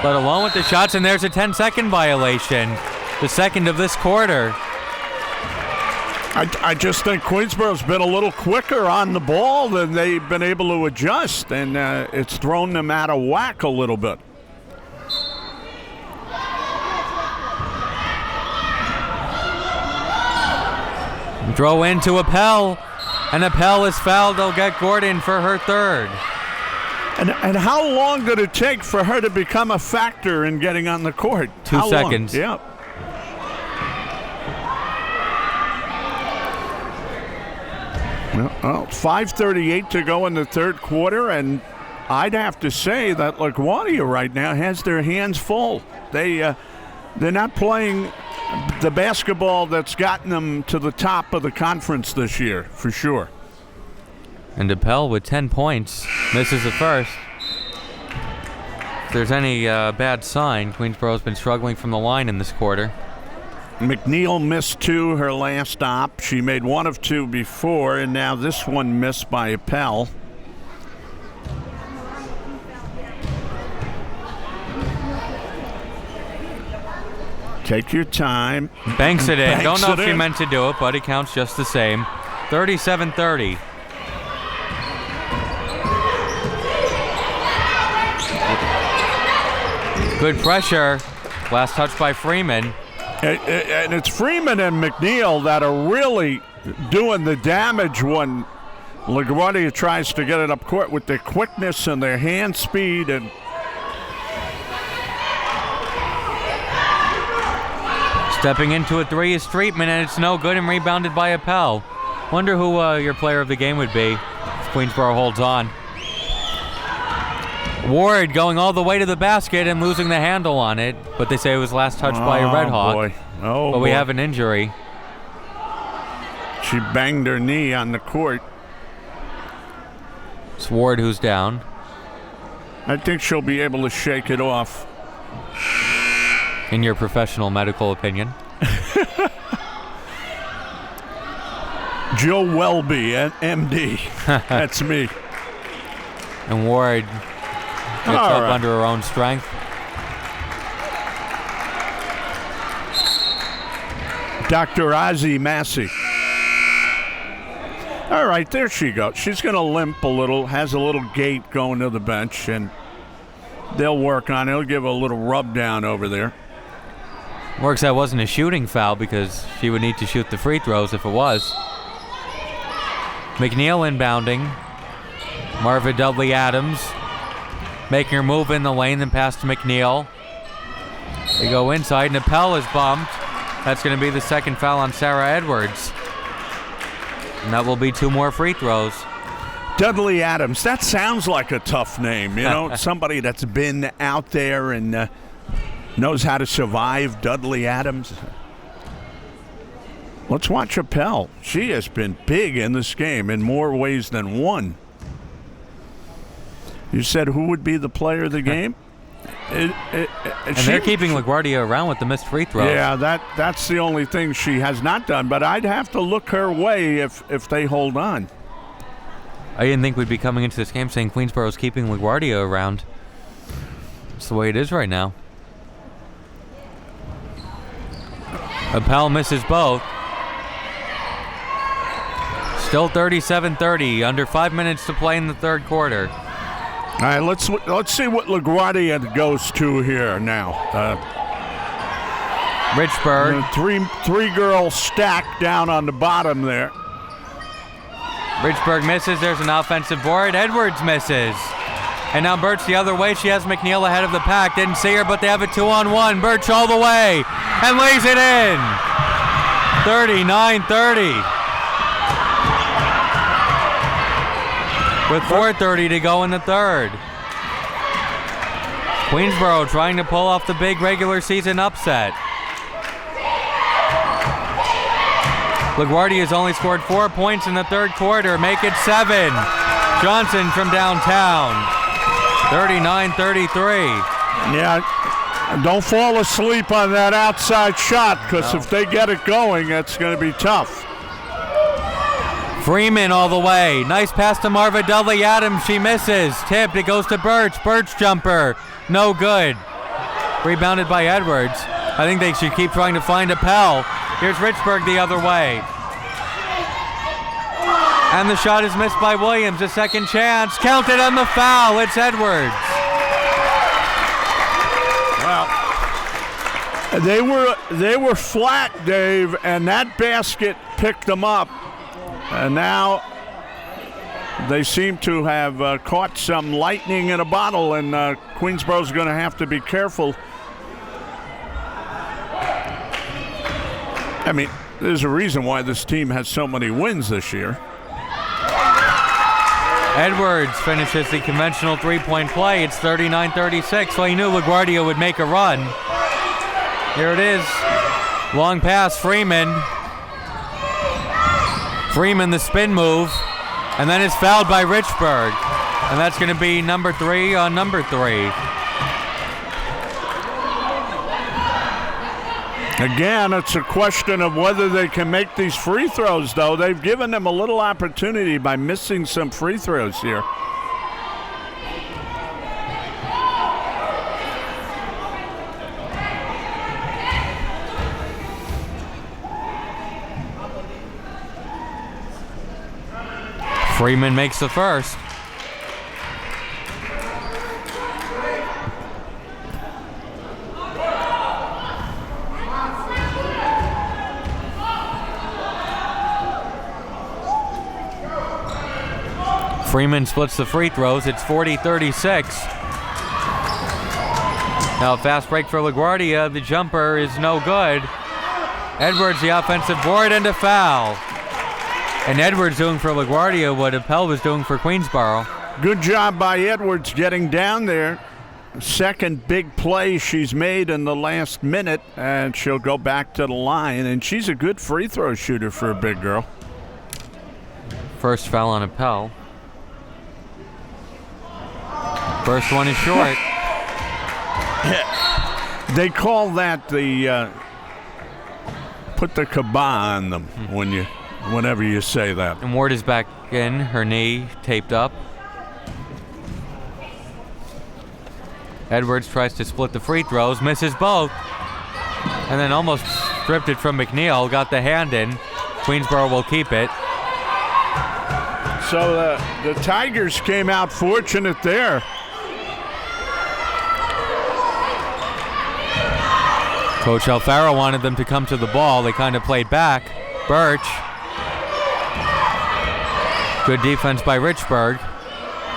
let alone with the shots, and there's a 10-second violation, the second of this quarter. I just think Queensboro's been a little quicker on the ball than they've been able to adjust, and it's thrown them out of whack a little bit. Throw into Appel, and Appel is fouled. They'll get Gordon for her third. And how long did it take for her to become a factor in getting on the court? 2 seconds. Yeah. Well, 5:38 to go in the third quarter, and I'd have to say that LaGuardia right now has their hands full. They're not playing the basketball that's gotten them to the top of the conference this year, for sure. And Appel with 10 points misses the first. If there's any bad sign, Queensboro's been struggling from the line in this quarter. McNeil missed 2 her last stop. She made 1 of 2 before, and now this one missed by Appel. Take your time. Banks it in. Banks Don't know it if she in. meant to do it, but it counts just the same. 37-30. Good pressure. Last touch by Freeman. And it's Freeman and McNeil that are really doing the damage when LaGuardia tries to get it up court with their quickness and their hand speed. And Stepping into a 3 is Streetman, and it's no good and rebounded by Appel. Wonder who your player of the game would be if Queensboro holds on. Ward going all the way to the basket and losing the handle on it, but they say it was last touched by a Red Hawk. Boy. Oh, but boy. we have an injury. She banged her knee on the court. It's Ward who's down. I think she'll be able to shake it off. In your professional medical opinion. Joe Welby, MD. That's me. And Ward gets All up right. under her own strength. Dr. Ozzie Massey. All right, there she goes. She's going to limp a little, has a little gait going to the bench, and they'll work on it. They'll give her a little rub down over there. Works that wasn't a shooting foul because she would need to shoot the free throws if it was. McNeil inbounding. Marva Dudley Adams making her move in the lane, then pass to McNeil. They go inside, and Appel is bumped. That's going to be the second foul on Sarah Edwards. And that will be 2 more free throws. Dudley Adams, that sounds like a tough name. You know, somebody that's been out there and knows how to survive. Dudley Adams. Let's watch Appel. She has been big in this game in more ways than one. You said who would be the player of the game? And they're keeping LaGuardia around with the missed free throws. Yeah, that's the only thing she has not done. But I'd have to look her way if they hold on. I didn't think we'd be coming into this game saying Queensboro's keeping LaGuardia around. It's the way it is right now. Appel misses both. Still 37-30, under 5 minutes to play in the third quarter. All right, let's see what LaGuardia goes to here now. Richburg. Three girls stacked down on the bottom there. Richburg misses. There's an offensive board. Edwards misses. And now Birch the other way. She has McNeil ahead of the pack. Didn't see her, but they have a 2-on-1. Birch all the way and lays it in. 39-30. With 4:30 to go in the third. Queensboro trying to pull off the big regular season upset. LaGuardia has only scored 4 points in the third quarter. Make it 7. Johnson from downtown. 39-33. Yeah, don't fall asleep on that outside shot because if they get it going, it's going to be tough. Freeman all the way. Nice pass to Marva Dudley Adams. She misses. Tipped. It goes to Birch. Birch jumper. No good. Rebounded by Edwards. I think they should keep trying to find Appel. Here's Richburg the other way. And the shot is missed by Williams. A second chance. Counted on the foul. It's Edwards. Well, they were flat, Dave, and that basket picked them up. And now they seem to have caught some lightning in a bottle, and Queensboro's going to have to be careful. I mean, there's a reason why this team has so many wins this year. Edwards finishes the conventional three-point play. It's 39-36. So he knew LaGuardia would make a run. Here it is. Long pass, Freeman. Freeman, the spin move. And then it's fouled by Richburg. And that's going to be number 3 on number 3. Again, it's a question of whether they can make these free throws, though. They've given them a little opportunity by missing some free throws here. Freeman makes the first. Freeman splits the free throws. It's 40-36. Now fast break for LaGuardia. The jumper is no good. Edwards the offensive board and a foul. And Edwards doing for LaGuardia what Appel was doing for Queensboro. Good job by Edwards getting down there. Second big play she's made in the last minute, and she'll go back to the line. And she's a good free throw shooter for a big girl. First foul on Appel. First one is short. They call that the put the kaba on them whenever you say that. And Ward is back in, her knee taped up. Edwards tries to split the free throws, misses both, and then almost stripped it from McNeil, got the hand in. Queensboro will keep it. So the Tigers came out fortunate there. Coach Alfaro wanted them to come to the ball. They kind of played back. Birch. Good defense by Richburg.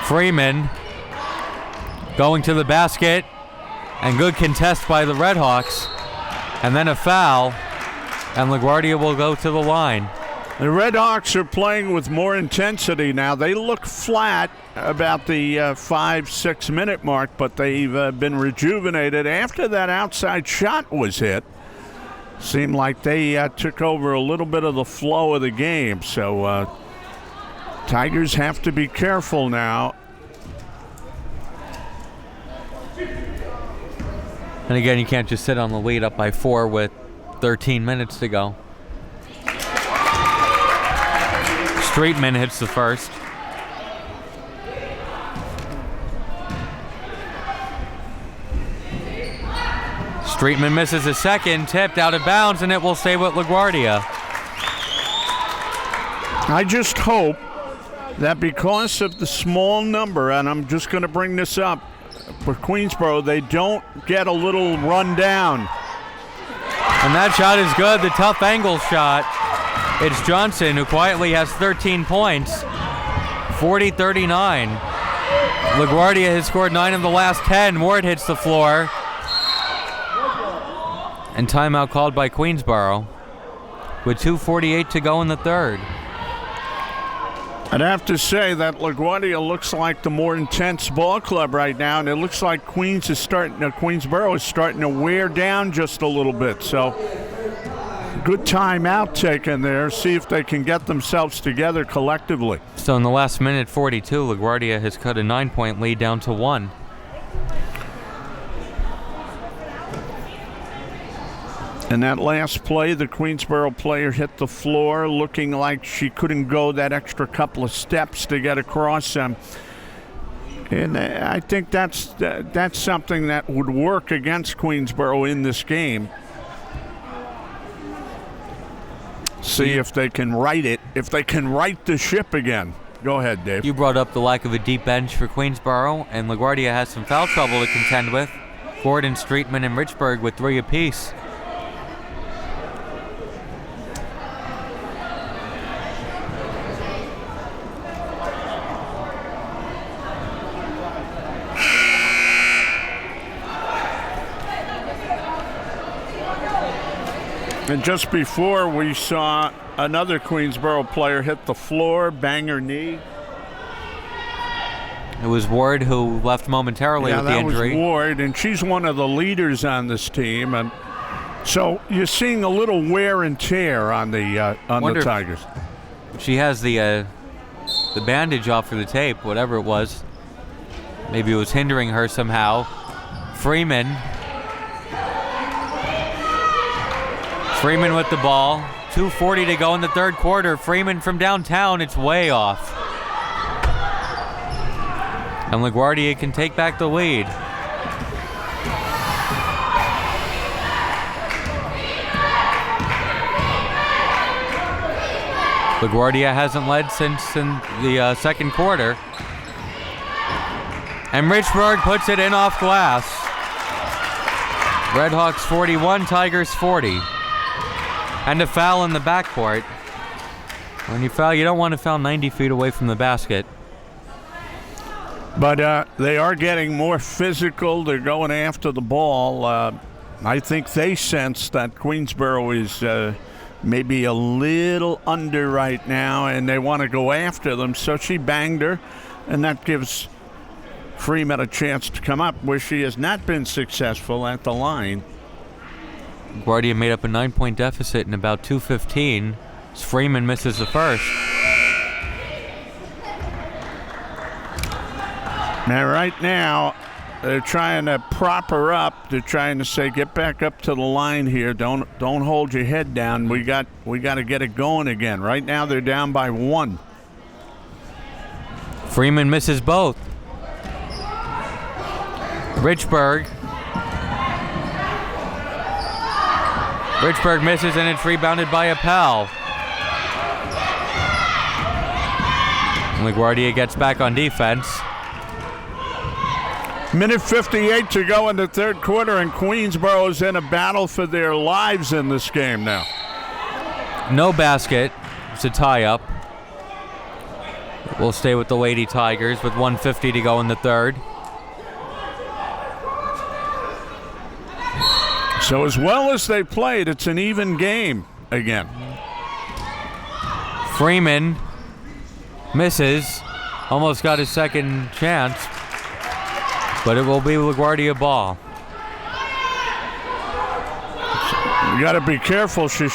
Freeman going to the basket. And good contest by the Redhawks. And then a foul. And LaGuardia will go to the line. The Redhawks are playing with more intensity now. They look flat about the 5-6 minute mark, but they've been rejuvenated after that outside shot was hit. Seemed like they took over a little bit of the flow of the game. So Tigers have to be careful now. And again, you can't just sit on the lead up by 4 with 13 minutes to go. Streetman hits the first. Streetman misses a second, tipped out of bounds, and it will stay with LaGuardia. I just hope that because of the small number, and I'm just going to bring this up, for Queensboro, they don't get a little run down. And that shot is good, the tough angle shot. It's Johnson who quietly has 13 points, 40-39. LaGuardia has scored 9 of the last 10. Ward hits the floor. And timeout called by Queensboro with 2:48 to go in the third. I'd have to say that LaGuardia looks like the more intense ball club right now, and it looks like Queensboro is starting to wear down just a little bit. So good timeout taken there. See if they can get themselves together collectively. So in the last minute 42, LaGuardia has cut a 9-point lead down to 1. In that last play, the Queensboro player hit the floor looking like she couldn't go that extra couple of steps to get across them. And I think that's something that would work against Queensboro in this game. See if they can right it, if they can right the ship again. Go ahead, Dave. You brought up the lack of a deep bench for Queensboro, and LaGuardia has some foul trouble to contend with. Gordon, Streetman, and Richburg with 3 apiece. And just before, we saw another Queensboro player hit the floor, bang her knee. It was Ward who left momentarily with the injury. Yeah, that was Ward, and she's one of the leaders on this team. And So you're seeing a little wear and tear on the Tigers. She has the bandage off for the tape, whatever it was. Maybe it was hindering her somehow. Freeman with the ball. 2:40 to go in the third quarter. Freeman from downtown, it's way off. And LaGuardia can take back the lead. LaGuardia hasn't led since in the second quarter. And Richburg puts it in off glass. Redhawks 41, Tigers 40. And a foul in the backcourt. When you foul, you don't want to foul 90 feet away from the basket. But they are getting more physical. They're going after the ball. I think they sense that Queensboro is maybe a little under right now, and they want to go after them. So she banged her, and that gives Freeman a chance to come up, where she has not been successful at the line. LaGuardia made up a 9-point deficit in about 2:15 as Freeman misses the first. Now, right now, they're trying to prop her up. They're trying to say, get back up to the line here. Don't hold your head down. We got to get it going again. Right now, they're down by 1. Freeman misses both. Richburg misses, and it's rebounded by Appel. LaGuardia gets back on defense. Minute 58 to go in the third quarter, and Queensboro is in a battle for their lives in this game now. No basket. It's a tie-up. We'll stay with the Lady Tigers with 1:50 to go in the third. So as well as they played, it's an even game again. Freeman misses. Almost got his second chance, but it will be LaGuardia ball. You got to be careful. She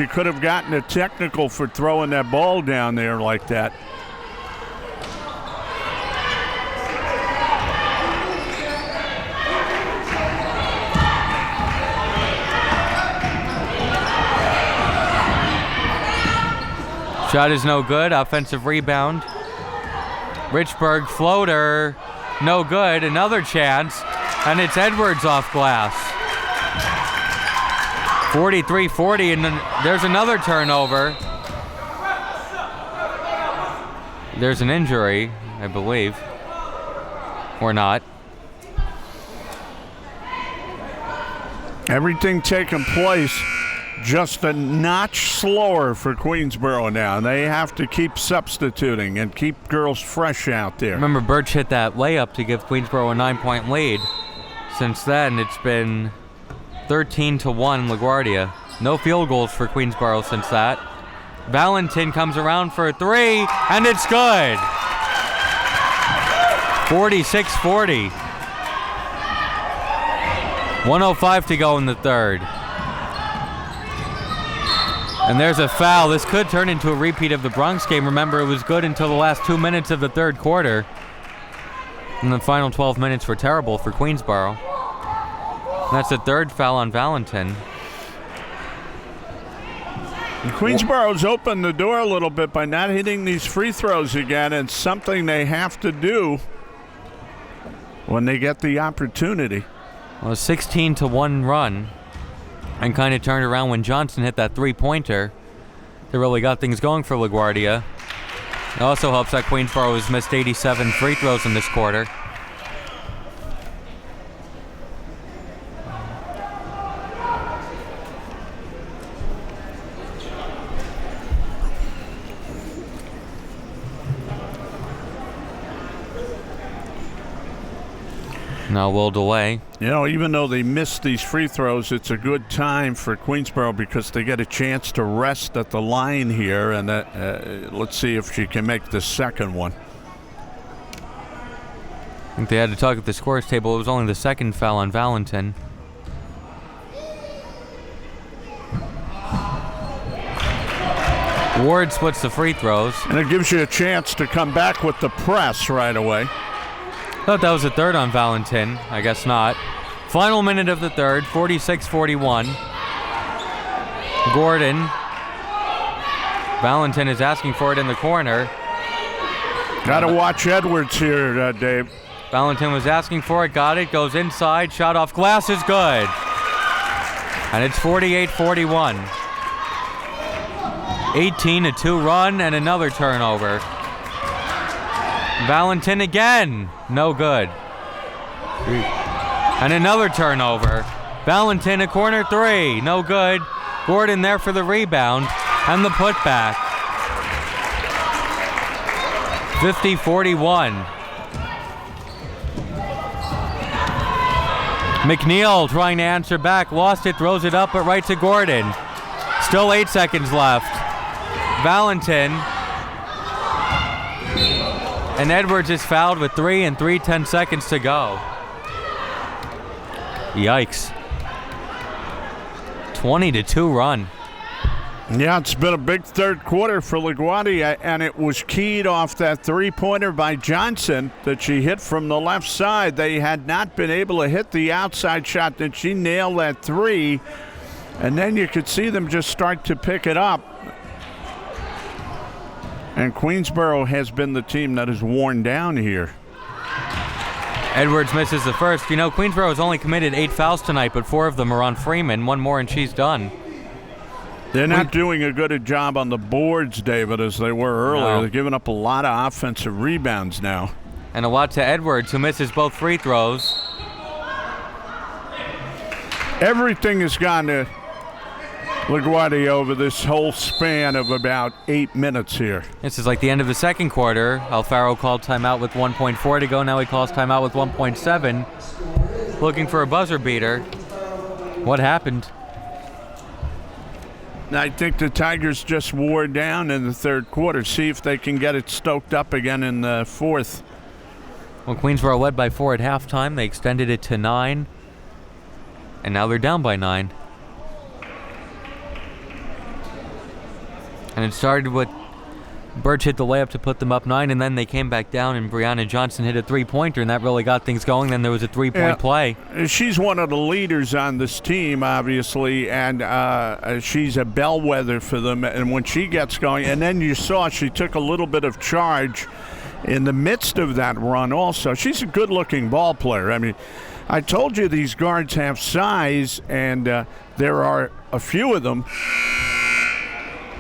could have gotten a technical for throwing that ball down there like that. Shot is no good. Offensive rebound. Richburg floater, no good. Another chance, and it's Edwards off glass. 43-40, and then there's another turnover. There's an injury, I believe, or not. Everything taking place just a notch slower for Queensboro now. They have to keep substituting and keep girls fresh out there. Remember, Birch hit that layup to give Queensboro a 9-point lead. Since then, it's been 13-1 LaGuardia. No field goals for Queensboro since that. Valentin comes around for a three, and it's good. 46-40. 1:05 to go in the third. And there's a foul. This could turn into a repeat of the Bronx game. Remember, it was good until the last 2 minutes of the third quarter. And the final 12 minutes were terrible for Queensboro. And that's the third foul on Valentin. And Queensboro's opened the door a little bit by not hitting these free throws again, and something they have to do when they get the opportunity. Well, a 16-1 run. And kind of turned around when Johnson hit that three-pointer. They really got things going for LaGuardia. It also helps that Queensboro has missed 87 free throws in this quarter. Now we'll delay. You know, even though they missed these free throws, it's a good time for Queensboro because they get a chance to rest at the line here, and let's see if she can make the second one. I think they had to talk at the scores table. It was only the second foul on Valentin. Ward splits the free throws. And it gives you a chance to come back with the press right away. Thought that was a third on Valentin. I guess not. Final minute of the third, 46-41. Gordon. Valentin is asking for it in the corner. Got to watch Edwards here, Dave. Valentin was asking for it, got it, goes inside, shot off glass is good. And it's 48-41. 18-2 run and another turnover. Valentin again, no good. And another turnover. Valentin a corner three, no good. Gordon there for the rebound and the putback. 50-41. McNeil trying to answer back, lost it, throws it up, but right to Gordon. Still 8 seconds left. Valentin. And Edwards is fouled with 3 and 3:10 seconds to go. Yikes. 20-2 run. Yeah, it's been a big third quarter for LaGuardia, and it was keyed off that three-pointer by Johnson that she hit from the left side. They had not been able to hit the outside shot, that she nailed that three, and then you could see them just start to pick it up. And Queensboro has been the team that is worn down here. Edwards misses the first. You know, Queensboro has only committed 8 fouls tonight, but 4 of them are on Freeman. 1 more and she's done. They're not doing a good a job on the boards, David, as they were earlier. No. They're giving up a lot of offensive rebounds now. And a lot to Edwards, who misses both free throws. Everything has gone to LaGuardia over this whole span of about 8 minutes here. This is like the end of the second quarter. Alfaro called timeout with 1.4 to go. Now he calls timeout with 1.7. Looking for a buzzer beater. What happened? I think the Tigers just wore down in the third quarter. See if they can get it stoked up again in the fourth. Well, Queensboro led by 4 at halftime. They extended it to 9. And now they're down by 9. And it started with Birch hit the layup to put them up 9, and then they came back down, and Brianna Johnson hit a three-pointer, and that really got things going. Then there was a three-point play. She's one of the leaders on this team, obviously, and she's a bellwether for them. And when she gets going, and then you saw she took a little bit of charge in the midst of that run also. She's a good-looking ball player. I mean, I told you these guards have size, and there are a few of them.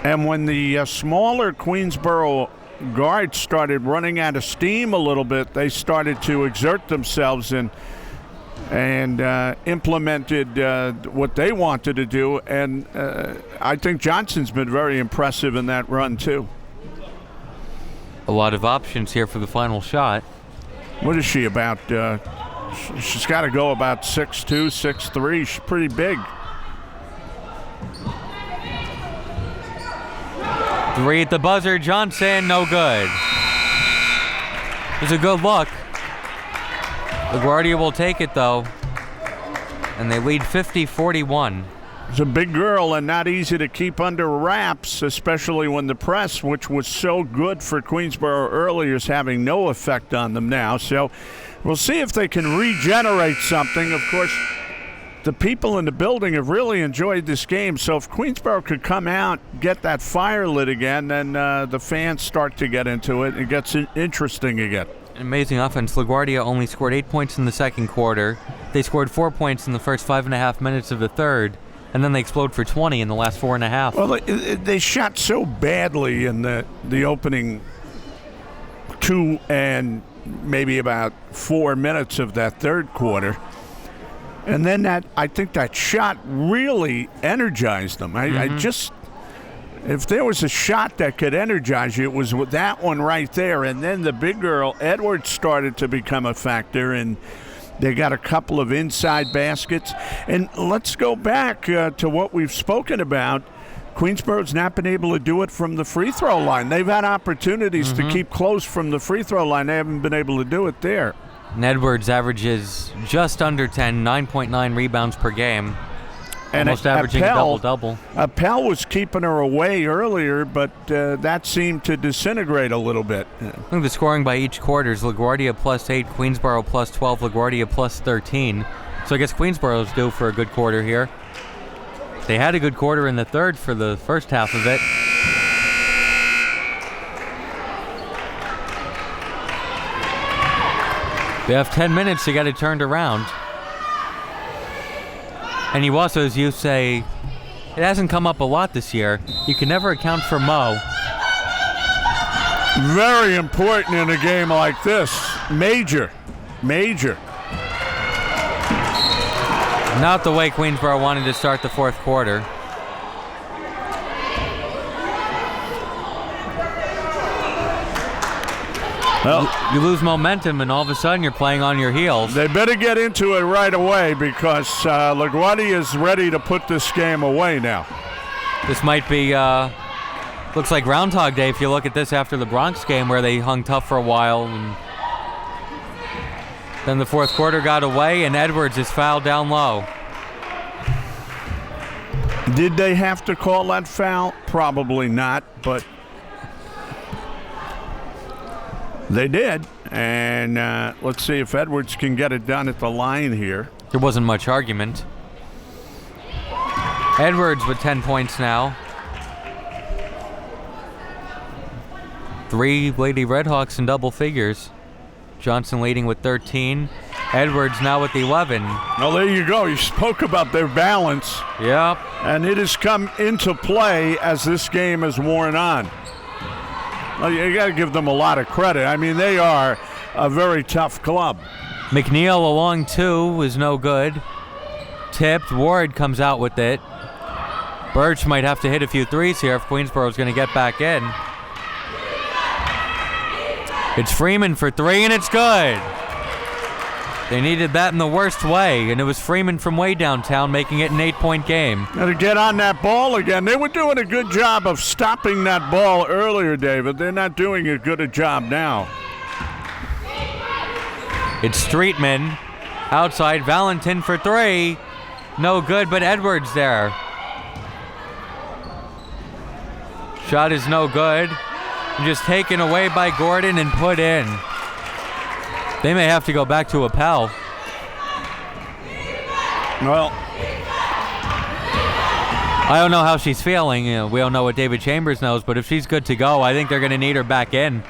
And when the smaller Queensboro guards started running out of steam a little bit, they started to exert themselves and implemented what they wanted to do. And I think Johnson's been very impressive in that run, too. A lot of options here for the final shot. What is she about? She's got to go about 6'2", 6'3". She's pretty big. 3 at the buzzer, Johnson, no good. It was a good look. LaGuardia will take it, though. And they lead 50-41. She's a big girl and not easy to keep under wraps, especially when the press, which was so good for Queensboro earlier, is having no effect on them now. So we'll see if they can regenerate something. Of course, the people in the building have really enjoyed this game. So if Queensboro could come out, get that fire lit again, then the fans start to get into it. It gets interesting again. An amazing offense. LaGuardia only scored 8 points in the second quarter. They scored 4 points in the first 5.5 minutes of the third. And then they explode for 20 in the last 4.5. Well, they shot so badly in the opening 2 and maybe about 4 minutes of that third quarter. And then I think that shot really energized them. I just, if there was a shot that could energize you, it was with that one right there. And then the big girl, Edwards, started to become a factor, and they got a couple of inside baskets. And let's go back to what we've spoken about. Queensboro's not been able to do it from the free throw line. They've had opportunities to keep close from the free throw line. They haven't been able to do it there. And Edwards averages just under 10, 9.9 rebounds per game. Almost averaging a double-double. Appel was keeping her away earlier, but that seemed to disintegrate a little bit. I think the scoring by each quarter is LaGuardia +8, Queensboro +12, LaGuardia +13. So I guess Queensboro's due for a good quarter here. They had a good quarter in the third for the first half of it. They have 10 minutes to get it turned around. And you also, as you say, it hasn't come up a lot this year. You can never account for Mo. Very important in a game like this. Major. Not the way Queensboro wanted to start the fourth quarter. Well, You lose momentum, and all of a sudden you're playing on your heels. they better get into it right away because LaGuardia is ready to put this game away now. This might be, looks like Groundhog Day if you look at this after the Bronx game where they hung tough for a while. And then the fourth quarter got away, and Edwards is fouled down low. Did they have to call that foul? Probably not, but they did. And let's see if Edwards can get it done at the line here. There wasn't much argument. Edwards with 10 points now. 3 Lady Redhawks in double figures. Johnson leading with 13. Edwards now with 11. Well, there you go. You spoke about their balance. Yep. And it has come into play as this game has worn on. Well, you got to give them a lot of credit. I mean, they are a very tough club. McNeil along 2 is no good. Tipped. Ward comes out with it. Birch might have to hit a few threes here if Queensboro is going to get back in. It's Freeman for 3, and it's good. They needed that in the worst way, and it was Freeman from way downtown making it an 8-point game. Got to get on that ball again. They were doing a good job of stopping that ball earlier, David. They're not doing as good a job now. It's Streetman outside. Valentin for 3. No good, but Edwards there. Shot is no good. Just taken away by Gordon and put in. They may have to go back to Appel. Well, I don't know how she's feeling. You know, we don't know what David Chambers knows, but if she's good to go, I think they're going to need her back in.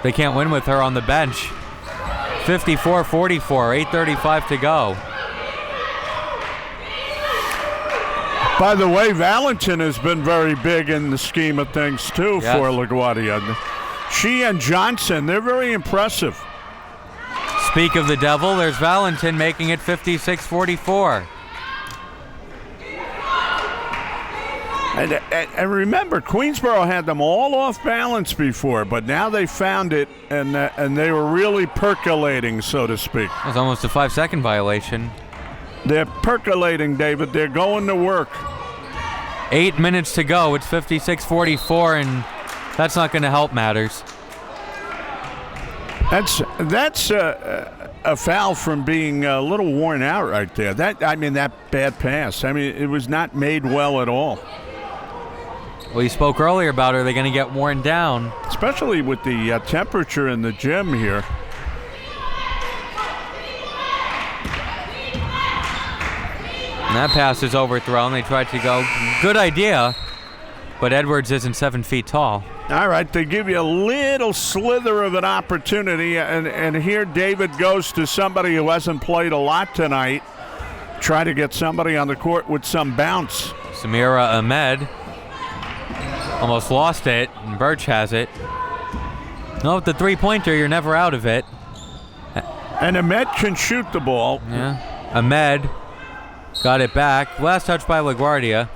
They can't win with her on the bench. 54-44, 8:35 to go. by the way, Valentin has been very big in the scheme of things, too, yes, for LaGuardia. She and Johnson, they're very impressive. Speak of the devil, there's Valentin making it 56-44. And remember, Queensboro had them all off balance before, but now they found it, and they were really percolating, so to speak. That was almost a 5-second violation. They're percolating, David. They're going to work. 8 minutes to go. It's 56-44, and that's not going to help matters. That's a foul from being a little worn out right there. That bad pass. It was not made well at all. Well, you spoke earlier about are they going to get worn down? Especially with the temperature in the gym here. And that pass is overthrown. They tried to go. Good idea, but Edwards isn't 7 feet tall. All right, they give you a little slither of an opportunity, and here David goes to somebody who hasn't played a lot tonight. Try to get somebody on the court with some bounce. Samira Ahmed almost lost it, and Birch has it. No, with the three-pointer, you're never out of it. And Ahmed can shoot the ball. Yeah, Ahmed got it back. Last touch by LaGuardia.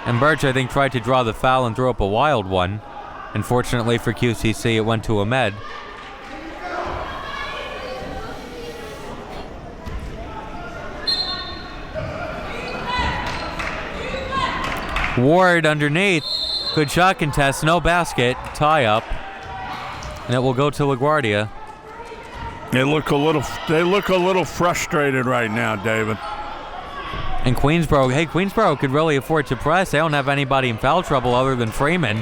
And Birch, I think, tried to draw the foul and threw up a wild one. Unfortunately for QCC, it went to Ahmed. Ward underneath. Good shot contest, no basket. Tie up. And it will go to LaGuardia. They look a little frustrated right now, David. And Queensboro could really afford to press. They don't have anybody in foul trouble other than Freeman.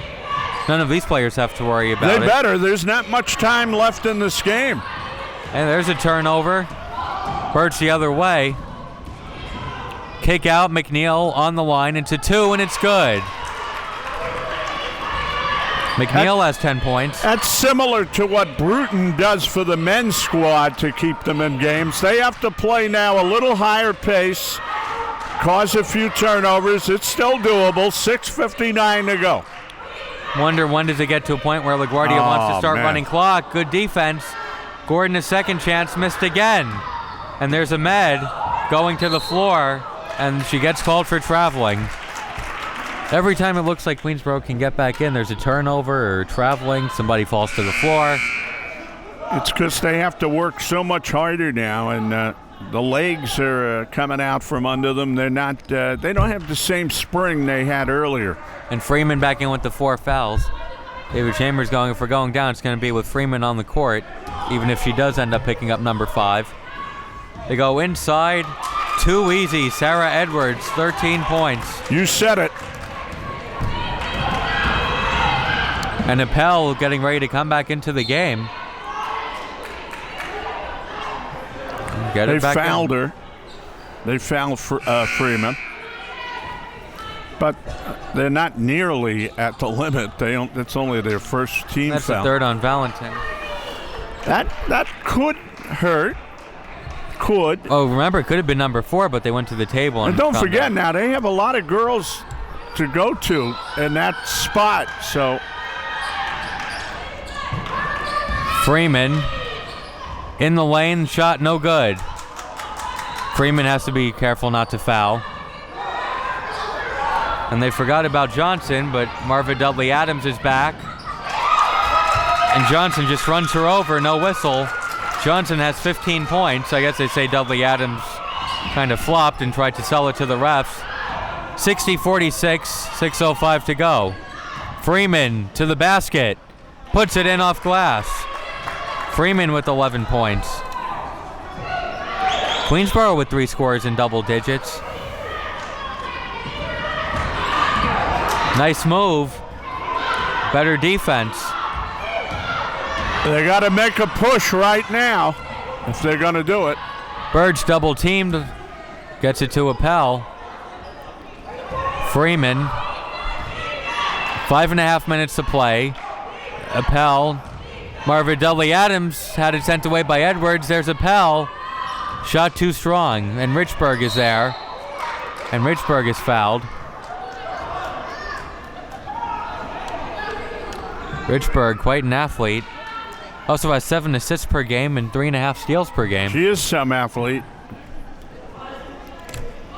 None of these players have to worry about it. They better. There's not much time left in this game. And there's a turnover. Birch the other way. Kick out, McNeil on the line into 2, and it's good. McNeil has 10 points. That's similar to what Bruton does for the men's squad to keep them in games. They have to play now a little higher pace, cause a few turnovers. It's still doable. 6:59 to go. Wonder when does it get to a point where LaGuardia wants to start running clock. Good defense. Gordon, a second chance, missed again. And there's Ahmed going to the floor, and she gets called for traveling. Every time it looks like Queensboro can get back in, there's a turnover or traveling, somebody falls to the floor. It's because they have to work so much harder now, and the legs are coming out from under them. They're not. They don't have the same spring they had earlier. And Freeman back in with the 4 fouls. David Chambers going, if we're going down, it's going to be with Freeman on the court, even if she does end up picking up number 5. They go inside, too easy. Sarah Edwards, 13 points. You said it. And Appel getting ready to come back into the game. They fouled her. They fouled Freeman. But they're not nearly at the limit. That's only their first team That's foul. That's the third on Valentin. That could hurt. Could. Oh, remember, it could have been number 4, but they went to the table. And don't forget now, they have a lot of girls to go to in that spot. So Freeman in the lane, shot no good. Freeman has to be careful not to foul. And they forgot about Johnson, but Marva Dudley Adams is back. And Johnson just runs her over, no whistle. Johnson has 15 points. I guess they say Dudley Adams kind of flopped and tried to sell it to the refs. 60-46, 6:05 to go. Freeman to the basket, puts it in off glass. Freeman with 11 points. Queensboro with 3 scores in double digits. Nice move. Better defense. They got to make a push right now if they're going to do it. Burge double teamed. Gets it to Appel. Freeman. 5.5 minutes to play. Appel. Marva Dudley Adams had it sent away by Edwards. There's Appel. Shot too strong. And Richburg is there. And Richburg is fouled. Richburg, quite an athlete. Also has 7 assists per game and 3.5 steals per game. She is some athlete.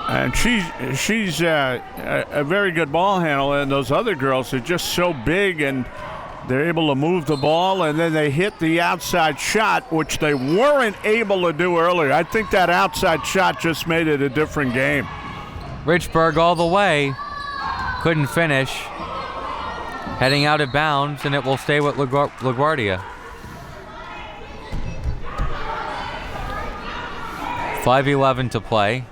And she's a very good ball handler, and those other girls are just so big, and they're able to move the ball, and then they hit the outside shot, which they weren't able to do earlier. I think that outside shot just made it a different game. Richburg all the way. Couldn't finish. Heading out of bounds, and it will stay with LaGuardia. 5:11 to play.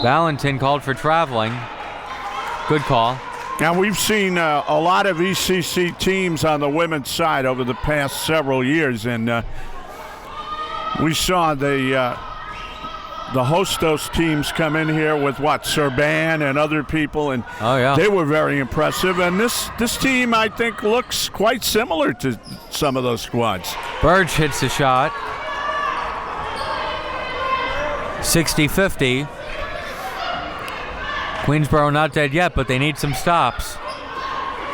Valentin called for traveling. Good call. Now, we've seen a lot of ECC teams on the women's side over the past several years, and we saw the Hostos teams come in here with Serban and other people, and they were very impressive. And this team, I think, looks quite similar to some of those squads. Burge hits the shot. 60-50. Queensboro not dead yet, but they need some stops.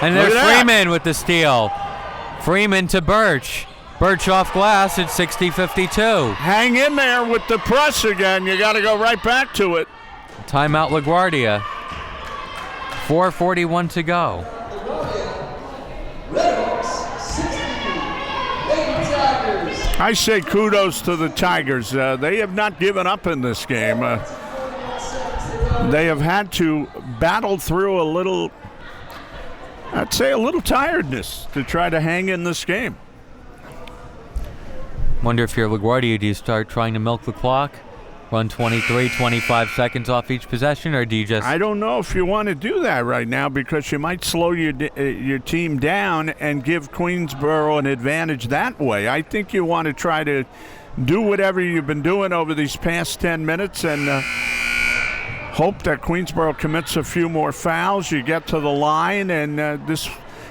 And there's Freeman with the steal. Freeman to Birch. Birch off glass at 60-52. Hang in there with the press again. You got to go right back to it. Timeout LaGuardia. 4:41 to go. I say kudos to the Tigers. They have not given up in this game. They have had to battle through a little tiredness to try to hang in this game. Wonder if you're LaGuardia, do you start trying to milk the clock? Run 23, 25 seconds off each possession, or do you just... I don't know if you want to do that right now because you might slow your team down and give Queensboro an advantage that way. I think you want to try to do whatever you've been doing over these past 10 minutes and hope that Queensboro commits a few more fouls. You get to the line, and this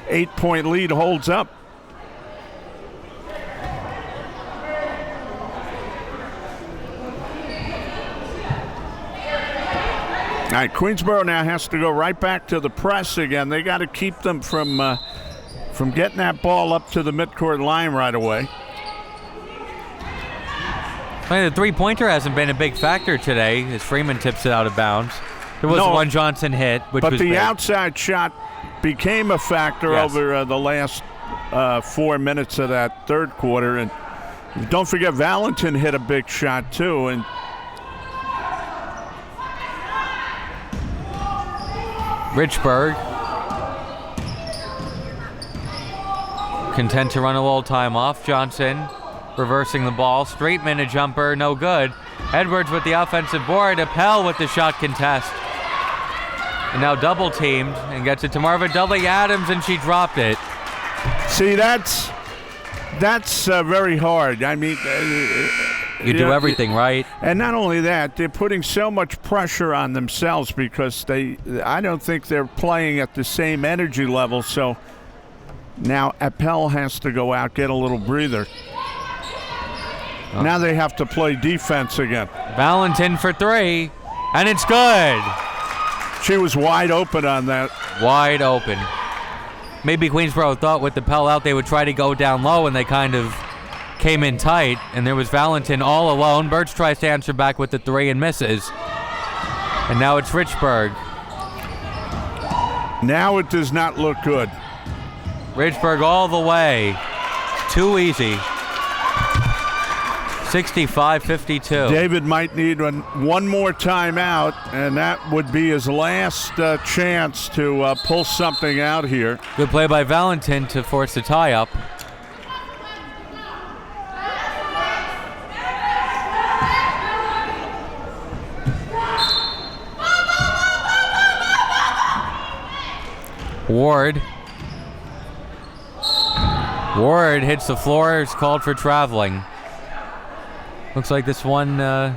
8-point lead holds up. All right, Queensboro now has to go right back to the press again. They got to keep them from getting that ball up to the midcourt line right away. The three-pointer hasn't been a big factor today as Freeman tips it out of bounds. There was one Johnson hit, which was big. Outside shot became a factor over the last 4 minutes of that third quarter. And don't forget, Valentin hit a big shot too. And Richburg content to run a little time off. Johnson reversing the ball. Straightman a jumper, no good. Edwards with the offensive board. Appel with the shot contest. And now double teamed and gets it to Marva Dudley Adams, and she dropped it. See, that's very hard. I mean, you do everything right. And not only that, they're putting so much pressure on themselves because I don't think they're playing at the same energy level. So now Appel has to go out, get a little breather. Now they have to play defense again. Valentin for three, and it's good. She was wide open on that. Wide open. Maybe Queensboro thought with the Appel out they would try to go down low, and they kind of came in tight, and there was Valentin all alone. Birch tries to answer back with the three and misses. And now it's Richburg. Now it does not look good. Richburg all the way. Too easy. 65-52. David might need one more timeout, and that would be his last chance to pull something out here. Good play by Valentin to force the tie-up. Ward hits the floor, is called for traveling. Looks like this one may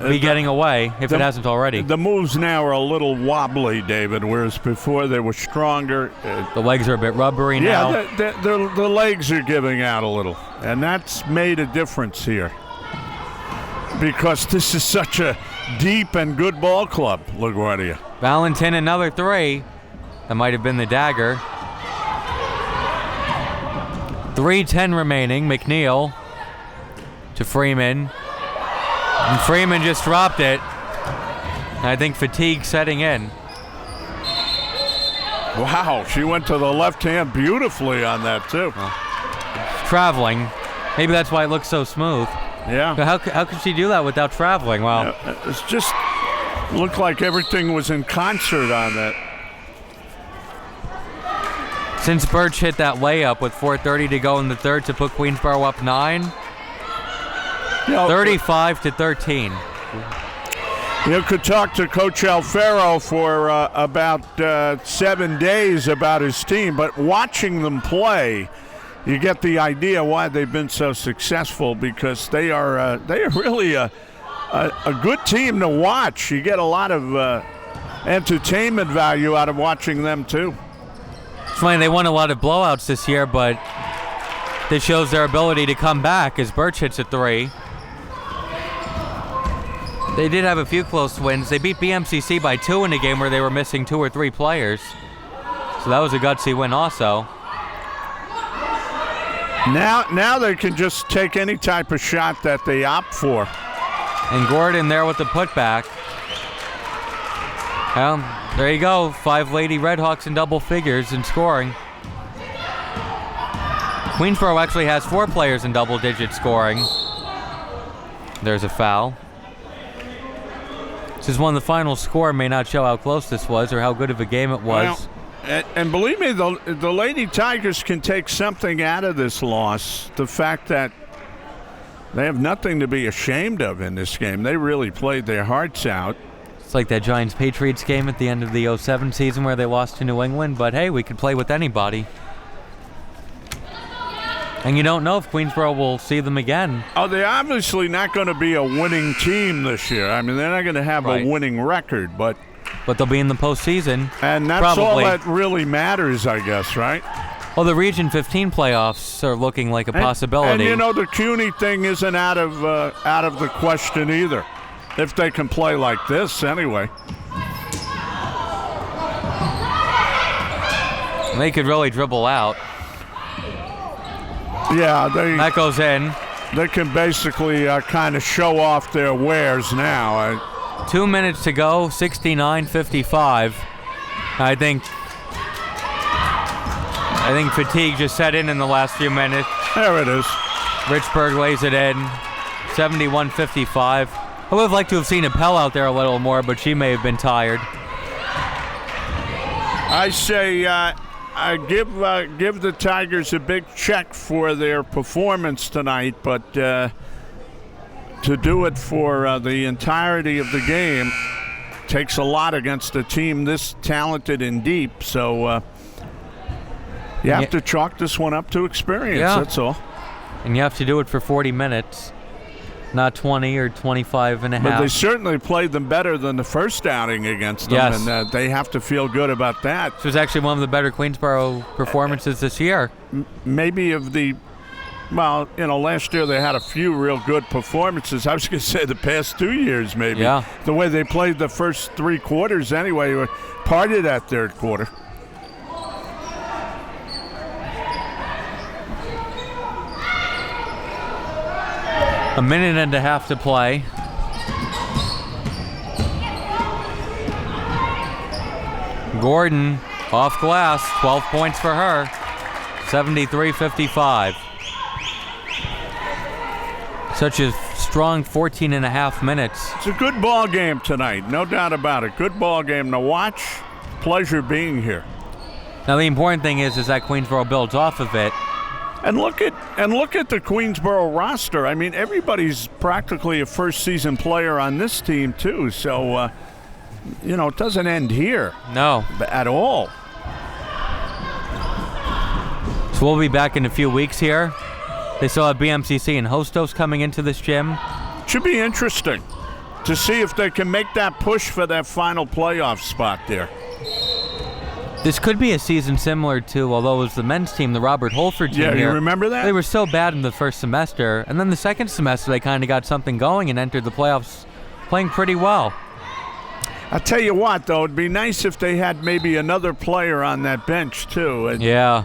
be getting away if it hasn't already. The moves now are a little wobbly, David, whereas before they were stronger. The legs are a bit rubbery now. Yeah, the legs are giving out a little, and that's made a difference here because this is such a deep and good ball club, LaGuardia. Valentin, another three. That might have been the dagger. 3:10 remaining. McNeil to Freeman. And Freeman just dropped it. I think fatigue setting in. Wow, she went to the left hand beautifully on that too. Traveling. Maybe that's why it looks so smooth. Yeah. But how could she do that without traveling? Wow. Yeah, it's just looked like everything was in concert on that. Since Birch hit that layup with 4:30 to go in the third to put Queensboro up 9, 35-13. You could talk to Coach Alfaro for about 7 days about his team, but watching them play, you get the idea why they've been so successful because they are really a good team to watch. You get a lot of entertainment value out of watching them too. It's funny, they won a lot of blowouts this year, but this shows their ability to come back as Birch hits a three. They did have a few close wins. They beat BMCC by 2 in a game where they were missing 2 or 3 players. So that was a gutsy win also. Now they can just take any type of shot that they opt for. And Gordon there with the putback. Well, there you go. 5 Lady Redhawks in double figures in scoring. Queensboro actually has 4 players in double-digit scoring. There's a foul. This is when the final score may not show how close this was or how good of a game it was. And believe me, the Lady Tigers can take something out of this loss. The fact that they have nothing to be ashamed of in this game. They really played their hearts out. It's like that Giants-Patriots game at the end of the 07 season where they lost to New England, but hey, we could play with anybody. And you don't know if Queensboro will see them again. Oh, they're obviously not going to be a winning team this year. I mean, they're not going to have a winning record, but they'll be in the postseason. And that's probably all that really matters, I guess, right? Well, the Region 15 playoffs are looking like a possibility. And you know, the CUNY thing isn't out of the question either, if they can play like this anyway. They could really dribble out. Yeah, that goes in. They can basically kind of show off their wares now. 2 minutes to go, 69-55. I think fatigue just set in the last few minutes. There it is. Richburg lays it in, 71-55. I would have liked to have seen Appel out there a little more, but she may have been tired. I say I give the Tigers a big check for their performance tonight, but to do it for the entirety of the game takes a lot against a team this talented and deep. So you have to chalk this one up to experience. Yeah. That's all. And you have to do it for 40 minutes, not 20 or 25 and a half. But they certainly played them better than the first outing against them, yes. And they have to feel good about that. This was actually one of the better Queensboro performances this year. Maybe of the, well, you know, last year they had a few real good performances. I was going to say the past 2 years maybe. Yeah. The way they played the first 3 quarters anyway, were part of that third quarter. A minute and a half to play. Gordon off glass, 12 points for her, 73-55. Such a strong 14 and a half minutes. It's a good ball game tonight, no doubt about it. Good ball game to watch. Pleasure being here. Now the important thing is that Queensboro builds off of it. And look at the Queensboro roster. I mean, everybody's practically a first-season player on this team too. So, you know, it doesn't end here. No, at all. So we'll be back in a few weeks here. They still have BMCC and Hostos coming into this gym. Should be interesting to see if they can make that push for that final playoff spot there. This could be a season similar to, although it was the men's team, the Robert Holford team. Yeah, here. you remember that? They were so bad in the first semester, and then the second semester they kind of got something going and entered the playoffs playing pretty well. I'll tell you what, though, it'd be nice if they had maybe another player on that bench, too. Yeah.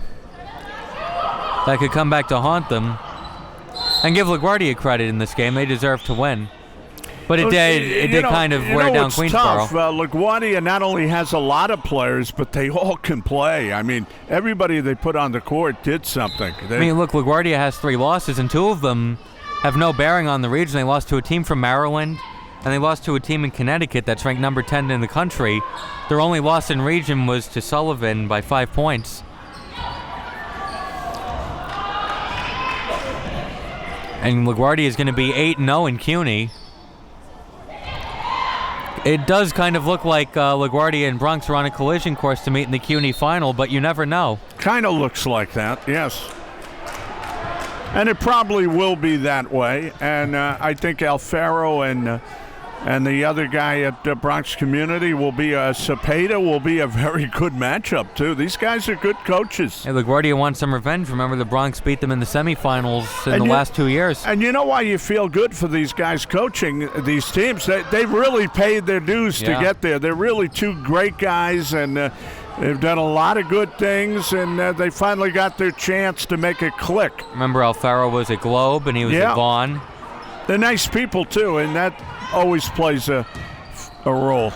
That could come back to haunt them. And give LaGuardia credit in this game. They deserve to win. But it did kind of wear down Queensboro. Tough. LaGuardia not only has a lot of players, but they all can play. I mean, everybody they put on the court did something. I mean, look, LaGuardia has 3 losses, and 2 of them have no bearing on the region. They lost to a team from Maryland, and they lost to a team in Connecticut that's ranked number 10 in the country. Their only loss in region was to Sullivan by 5 points. And LaGuardia is going to be 8-0 in CUNY. It does kind of look like LaGuardia and Bronx are on a collision course to meet in the CUNY final, but you never know. Kind of looks like that, yes. And it probably will be that way. And I think Alfaro and the other guy at Bronx Community will be Cepeda will be a very good matchup too. These guys are good coaches. Hey, LaGuardia wants some revenge. Remember, the Bronx beat them in the semifinals in the last 2 years. And you know why you feel good for these guys coaching these teams? They've really paid their dues to get there. They're really 2 great guys, and they've done a lot of good things, and they finally got their chance to make it click. Remember, Alfaro was at Globe, and he was at Vaughn. They're nice people too, and that always plays a role.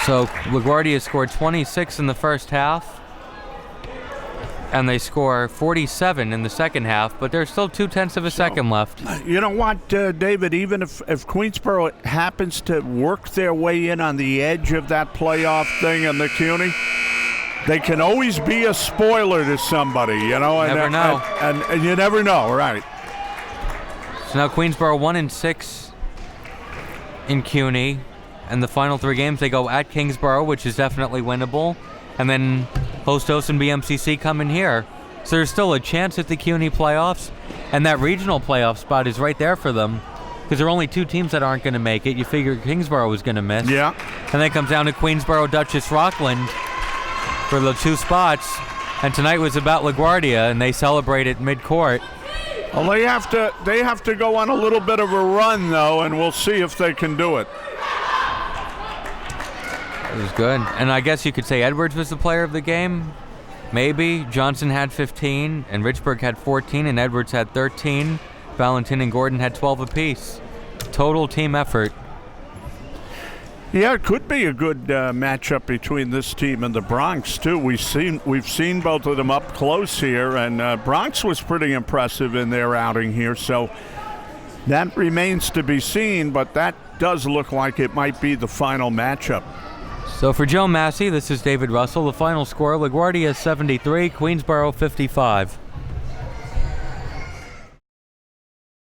So LaGuardia scored 26 in the first half. and they score 47 in the second half, but there's still 0.2 of a second left. You know what, David, even if Queensboro happens to work their way in on the edge of that playoff thing in the CUNY, they can always be a spoiler to somebody, you know. And, Never know. And you never know, right. So now Queensboro 1-6 in CUNY, and the final 3 games they go at Kingsborough, which is definitely winnable, and then host Osen BMCC coming here. So there's still a chance at the CUNY playoffs, and that regional playoff spot is right there for them, because there are only 2 teams that aren't going to make it. You figure Kingsborough was going to miss. Yeah. And then it comes down to Queensboro, Dutchess, Rockland for the 2 spots, and tonight was about LaGuardia, and they celebrate at midcourt. Well, they have to go on a little bit of a run, though, and we'll see if they can do it. It was good. And I guess you could say Edwards was the player of the game. Maybe. Johnson had 15, and Richburg had 14, and Edwards had 13. Valentin and Gordon had 12 apiece. Total team effort. Yeah, it could be a good matchup between this team and the Bronx, too. We've seen both of them up close here, and Bronx was pretty impressive in their outing here, so that remains to be seen, but that does look like it might be the final matchup. So for Joe Massey, this is David Russell. The final score, LaGuardia 73, Queensboro 55.